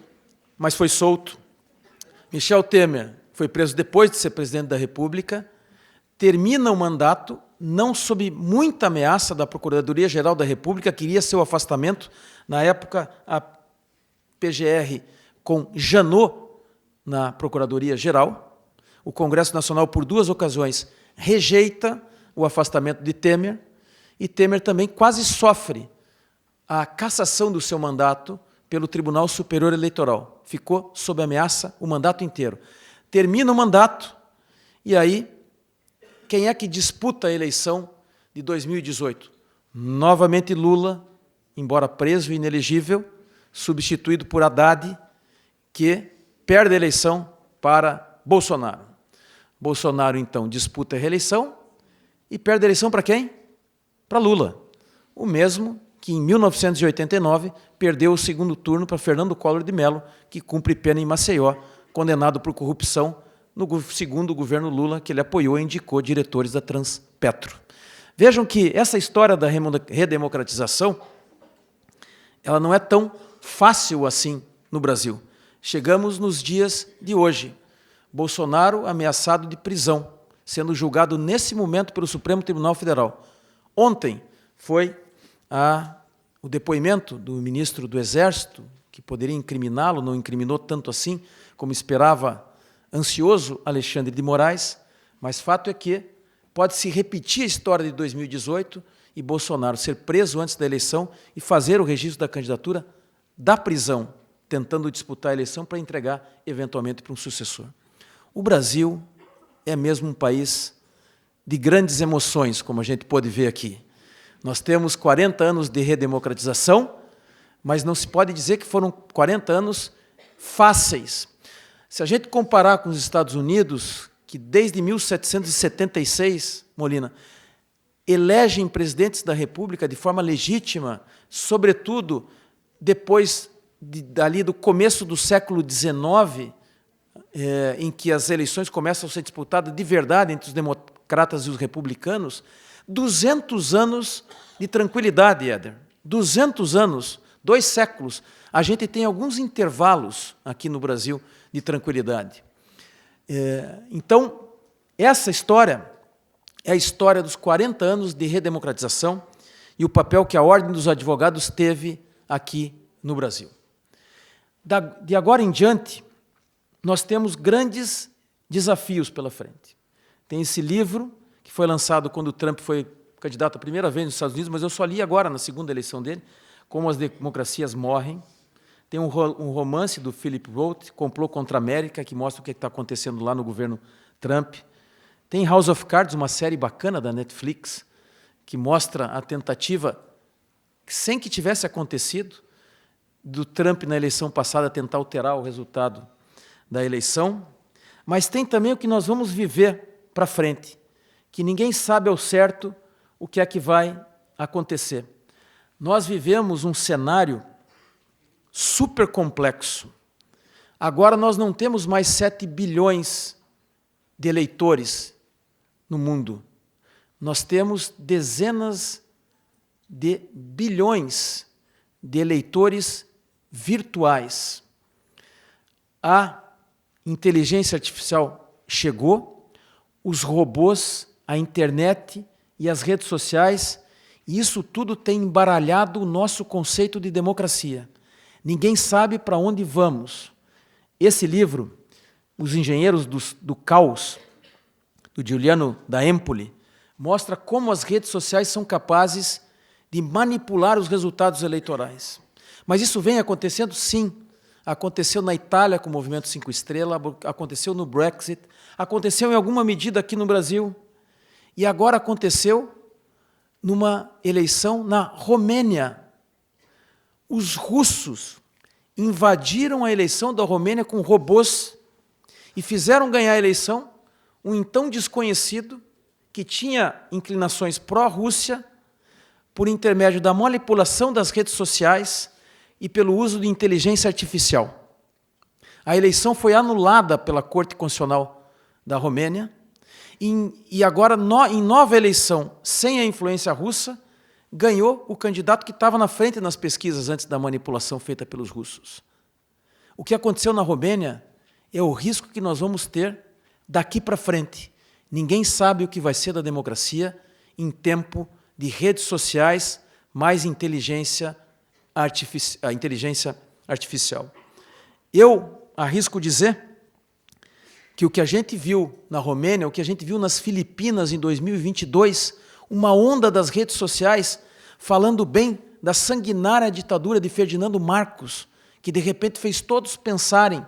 mas foi solto. Michel Temer foi preso depois de ser presidente da República, termina o mandato, não sob muita ameaça da Procuradoria-Geral da República, queria seu afastamento. Na época, a PGR com Janot na Procuradoria-Geral. O Congresso Nacional, por 2 ocasiões, rejeita o afastamento de Temer, e Temer também quase sofre a cassação do seu mandato pelo Tribunal Superior Eleitoral. Ficou sob ameaça o mandato inteiro. Termina o mandato, e aí, quem é que disputa a eleição de 2018? Novamente Lula, embora preso e inelegível, substituído por Haddad, que perde a eleição para Bolsonaro. Bolsonaro, então, disputa a reeleição e perde a eleição para quem? Para Lula. O mesmo que, em 1989, perdeu o segundo turno para Fernando Collor de Mello, que cumpre pena em Maceió, condenado por corrupção no segundo governo Lula, que ele apoiou e indicou diretores da Transpetro. Petro. Vejam que essa história da redemocratização, ela não é tão fácil assim no Brasil. Chegamos nos dias de hoje. Bolsonaro ameaçado de prisão, sendo julgado nesse momento pelo Supremo Tribunal Federal. Ontem foi o depoimento do ministro do Exército, que poderia incriminá-lo, não incriminou tanto assim, como esperava ansioso Alexandre de Moraes, mas fato é que pode-se repetir a história de 2018 e Bolsonaro ser preso antes da eleição e fazer o registro da candidatura da prisão, tentando disputar a eleição para entregar, eventualmente, para um sucessor. O Brasil é mesmo um país de grandes emoções, como a gente pode ver aqui. Nós temos 40 anos de redemocratização, mas não se pode dizer que foram 40 anos fáceis. Se a gente comparar com os Estados Unidos, que desde 1776, Molina, elegem presidentes da República de forma legítima, sobretudo depois dali do começo do século XIX, em que as eleições começam a ser disputadas de verdade entre os democratas e os republicanos, 200 anos de tranquilidade, Éder. 200 anos, 2 séculos. A gente tem alguns intervalos aqui no Brasil de tranquilidade. Então, essa história é a história dos 40 anos de redemocratização e o papel que a Ordem dos Advogados teve aqui no Brasil. De agora em diante, nós temos grandes desafios pela frente. Tem esse livro, que foi lançado quando o Trump foi candidato a primeira vez nos Estados Unidos, mas eu só li agora, na segunda eleição dele, Como as Democracias Morrem. Tem um romance do Philip Roth, Complô contra a América, que mostra o que está acontecendo lá no governo Trump. Tem House of Cards, uma série bacana da Netflix, que mostra a tentativa, sem que tivesse acontecido, do Trump na eleição passada tentar alterar o resultado da eleição. Mas tem também o que nós vamos viver para frente, que ninguém sabe ao certo o que é que vai acontecer. Nós vivemos um cenário super complexo. Agora nós não temos mais 7 bilhões de eleitores no mundo. Nós temos dezenas de bilhões de eleitores virtuais. A inteligência artificial chegou, os robôs, a internet e as redes sociais, e isso tudo tem embaralhado o nosso conceito de democracia. Ninguém sabe para onde vamos. Esse livro, Os Engenheiros do Caos, do Giuliano da Empoli, mostra como as redes sociais são capazes de manipular os resultados eleitorais. Mas isso vem acontecendo? Sim. Aconteceu na Itália com o Movimento 5 Estrelas, aconteceu no Brexit, aconteceu em alguma medida aqui no Brasil, e agora aconteceu numa eleição na Romênia. Os russos invadiram a eleição da Romênia com robôs e fizeram ganhar a eleição um então desconhecido que tinha inclinações pró-Rússia por intermédio da manipulação das redes sociais e pelo uso de inteligência artificial. A eleição foi anulada pela Corte Constitucional da Romênia e agora, em nova eleição, sem a influência russa, ganhou o candidato que estava na frente nas pesquisas antes da manipulação feita pelos russos. O que aconteceu na Romênia é o risco que nós vamos ter daqui para frente. Ninguém sabe o que vai ser da democracia em tempo de redes sociais mais inteligência artificial. Eu arrisco dizer que o que a gente viu na Romênia, o que a gente viu nas Filipinas em 2022, uma onda das redes sociais falando bem da sanguinária ditadura de Ferdinando Marcos, que de repente fez todos pensarem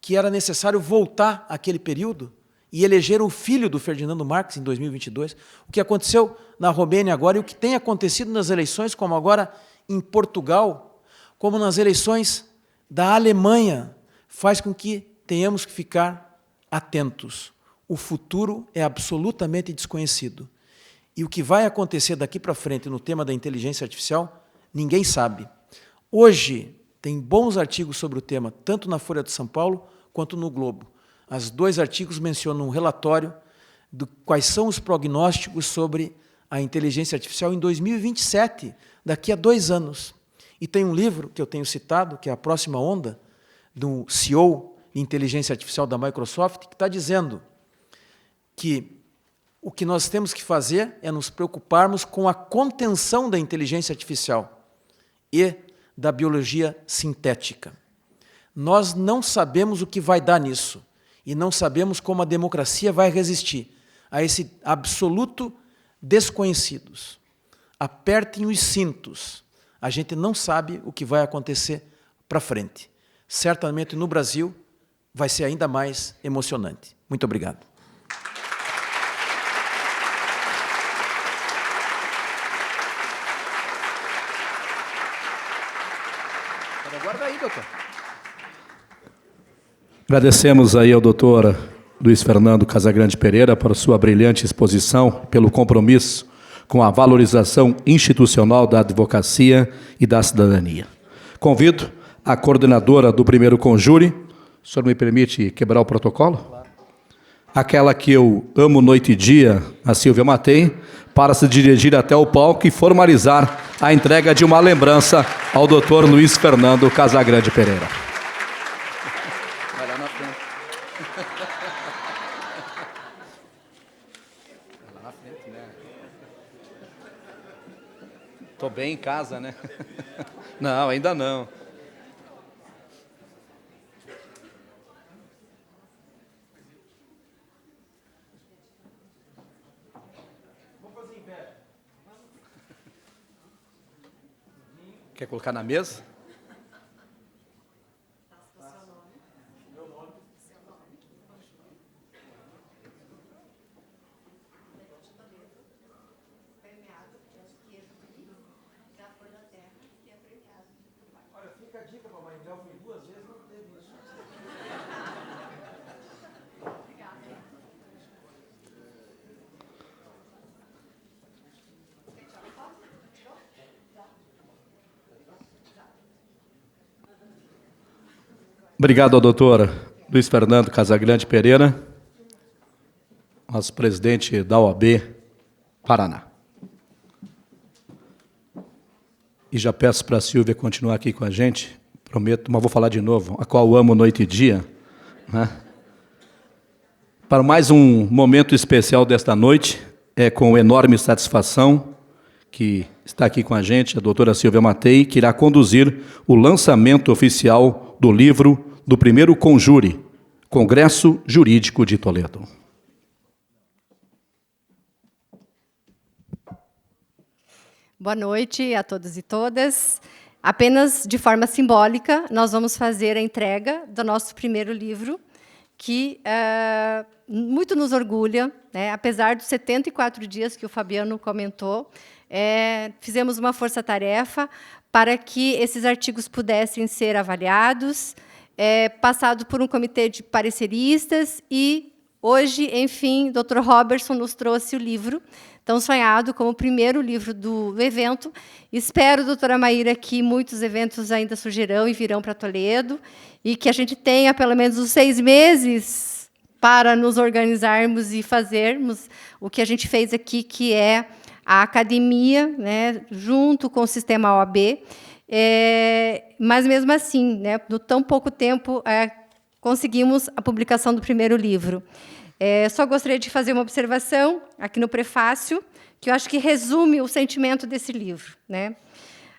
que era necessário voltar àquele período e elegeram o filho do Ferdinando Marcos em 2022. O que aconteceu na Romênia agora e o que tem acontecido nas eleições, como agora em Portugal, como nas eleições da Alemanha, faz com que tenhamos que ficar atentos. O futuro é absolutamente desconhecido. E o que vai acontecer daqui para frente no tema da inteligência artificial, ninguém sabe. Hoje, tem bons artigos sobre o tema, tanto na Folha de São Paulo quanto no Globo. Os 2 artigos mencionam um relatório quais são os prognósticos sobre a inteligência artificial em 2027, daqui a 2 anos. E tem um livro que eu tenho citado, que é A Próxima Onda, do CEO de inteligência artificial da Microsoft, que está dizendo que o que nós temos que fazer é nos preocuparmos com a contenção da inteligência artificial e da biologia sintética. Nós não sabemos o que vai dar nisso e não sabemos como a democracia vai resistir a esse absoluto desconhecidos. Apertem os cintos. A gente não sabe o que vai acontecer para frente. Certamente no Brasil vai ser ainda mais emocionante. Muito obrigado. Guarda aí, doutor. Agradecemos aí ao doutor Luiz Fernando Casagrande Pereira por sua brilhante exposição, pelo compromisso com a valorização institucional da advocacia e da cidadania. Convido a coordenadora do primeiro Conjure, o senhor me permite quebrar o protocolo? Claro. Aquela que eu amo noite e dia, a Silvia Matei, para se dirigir até o palco e formalizar a entrega de uma lembrança ao doutor Luiz Fernando Casagrande Pereira. Vai lá na frente. Vai lá na frente, né? Tô bem em casa, né? Não, ainda não. Quer colocar na mesa? Olha, fica a dica, papai. Já fui 2 vezes, não teve isso. Obrigado ao doutor Luiz Fernando Casagrande Pereira, nosso presidente da OAB Paraná. E já peço para a Silvia continuar aqui com a gente, prometo, mas vou falar de novo, a qual amo noite e dia, né? Para mais um momento especial desta noite, é com enorme satisfação que está aqui com a gente a doutora Silvia Matei, que irá conduzir o lançamento oficial do livro do primeiro Conjure, Congresso Jurídico de Toledo. Boa noite a todos e todas. Apenas de forma simbólica, nós vamos fazer a entrega do nosso primeiro livro, que muito nos orgulha, né? Apesar dos 74 dias que o Fabiano comentou, fizemos uma força-tarefa para que esses artigos pudessem ser avaliados, passado por um comitê de pareceristas e, hoje, enfim, o Dr. Robertson nos trouxe o livro, tão sonhado como o primeiro livro do evento. Espero, doutora Maíra, que muitos eventos ainda surgirão e virão para Toledo, e que a gente tenha pelo menos os 6 meses para nos organizarmos e fazermos o que a gente fez aqui, que é a academia, né, junto com o sistema OAB. Mas, mesmo assim, né, no tão pouco tempo, conseguimos a publicação do primeiro livro. Só gostaria de fazer uma observação aqui no prefácio, que eu acho que resume o sentimento desse livro, né?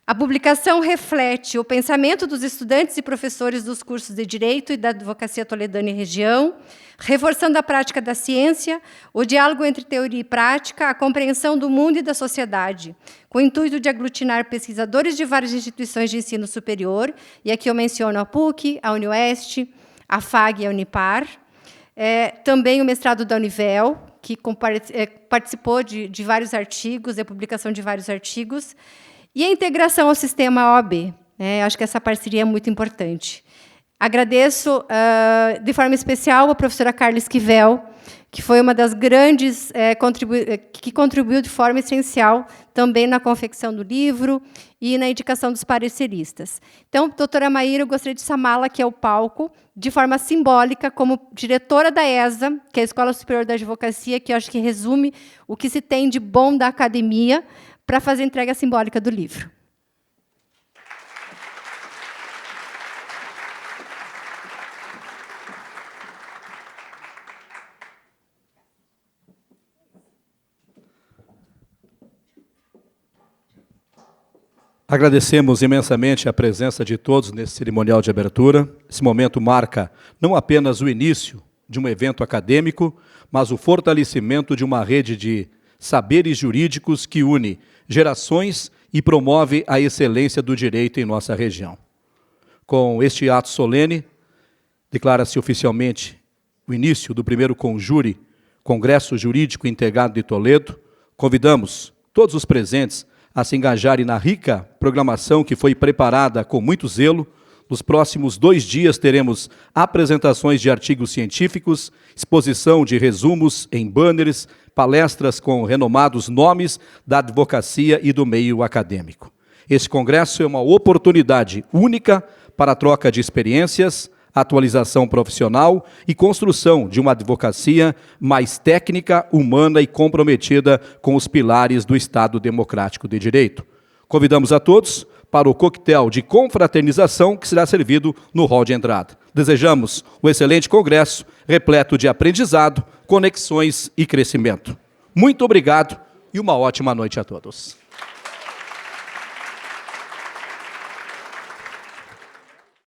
A publicação reflete o pensamento dos estudantes e professores dos cursos de Direito e da Advocacia Toledana e Região, reforçando a prática da ciência, o diálogo entre teoria e prática, a compreensão do mundo e da sociedade, com o intuito de aglutinar pesquisadores de várias instituições de ensino superior, e aqui eu menciono a PUC, a UniOeste, a FAG e a Unipar, também o mestrado da Univel, que participou de vários artigos, da publicação de vários artigos, e a integração ao sistema OAB. Acho que essa parceria é muito importante. Agradeço, de forma especial, a professora Carla Esquivel, que foi uma das grandes que contribuiu de forma essencial também na confecção do livro e na indicação dos pareceristas. Então, doutora Maíra, eu gostaria de chamá-la aqui ao palco, de forma simbólica, como diretora da ESA, que é a Escola Superior da Advocacia, que eu acho que resume o que se tem de bom da academia, para fazer a entrega simbólica do livro. Agradecemos imensamente a presença de todos nesse cerimonial de abertura. Esse momento marca não apenas o início de um evento acadêmico, mas o fortalecimento de uma rede de saberes jurídicos que une gerações e promove a excelência do direito em nossa região. Com este ato solene, declara-se oficialmente o início do primeiro CONJURE, Congresso Jurídico Integrado de Toledo. Convidamos todos os presentes a se engajarem na rica programação que foi preparada com muito zelo. Nos próximos 2 dias teremos apresentações de artigos científicos, exposição de resumos em banners, palestras com renomados nomes da advocacia e do meio acadêmico. Este congresso é uma oportunidade única para a troca de experiências, atualização profissional e construção de uma advocacia mais técnica, humana e comprometida com os pilares do Estado Democrático de Direito. Convidamos a todos para o coquetel de confraternização que será servido no hall de entrada. Desejamos um excelente congresso, repleto de aprendizado, conexões e crescimento. Muito obrigado e uma ótima noite a todos.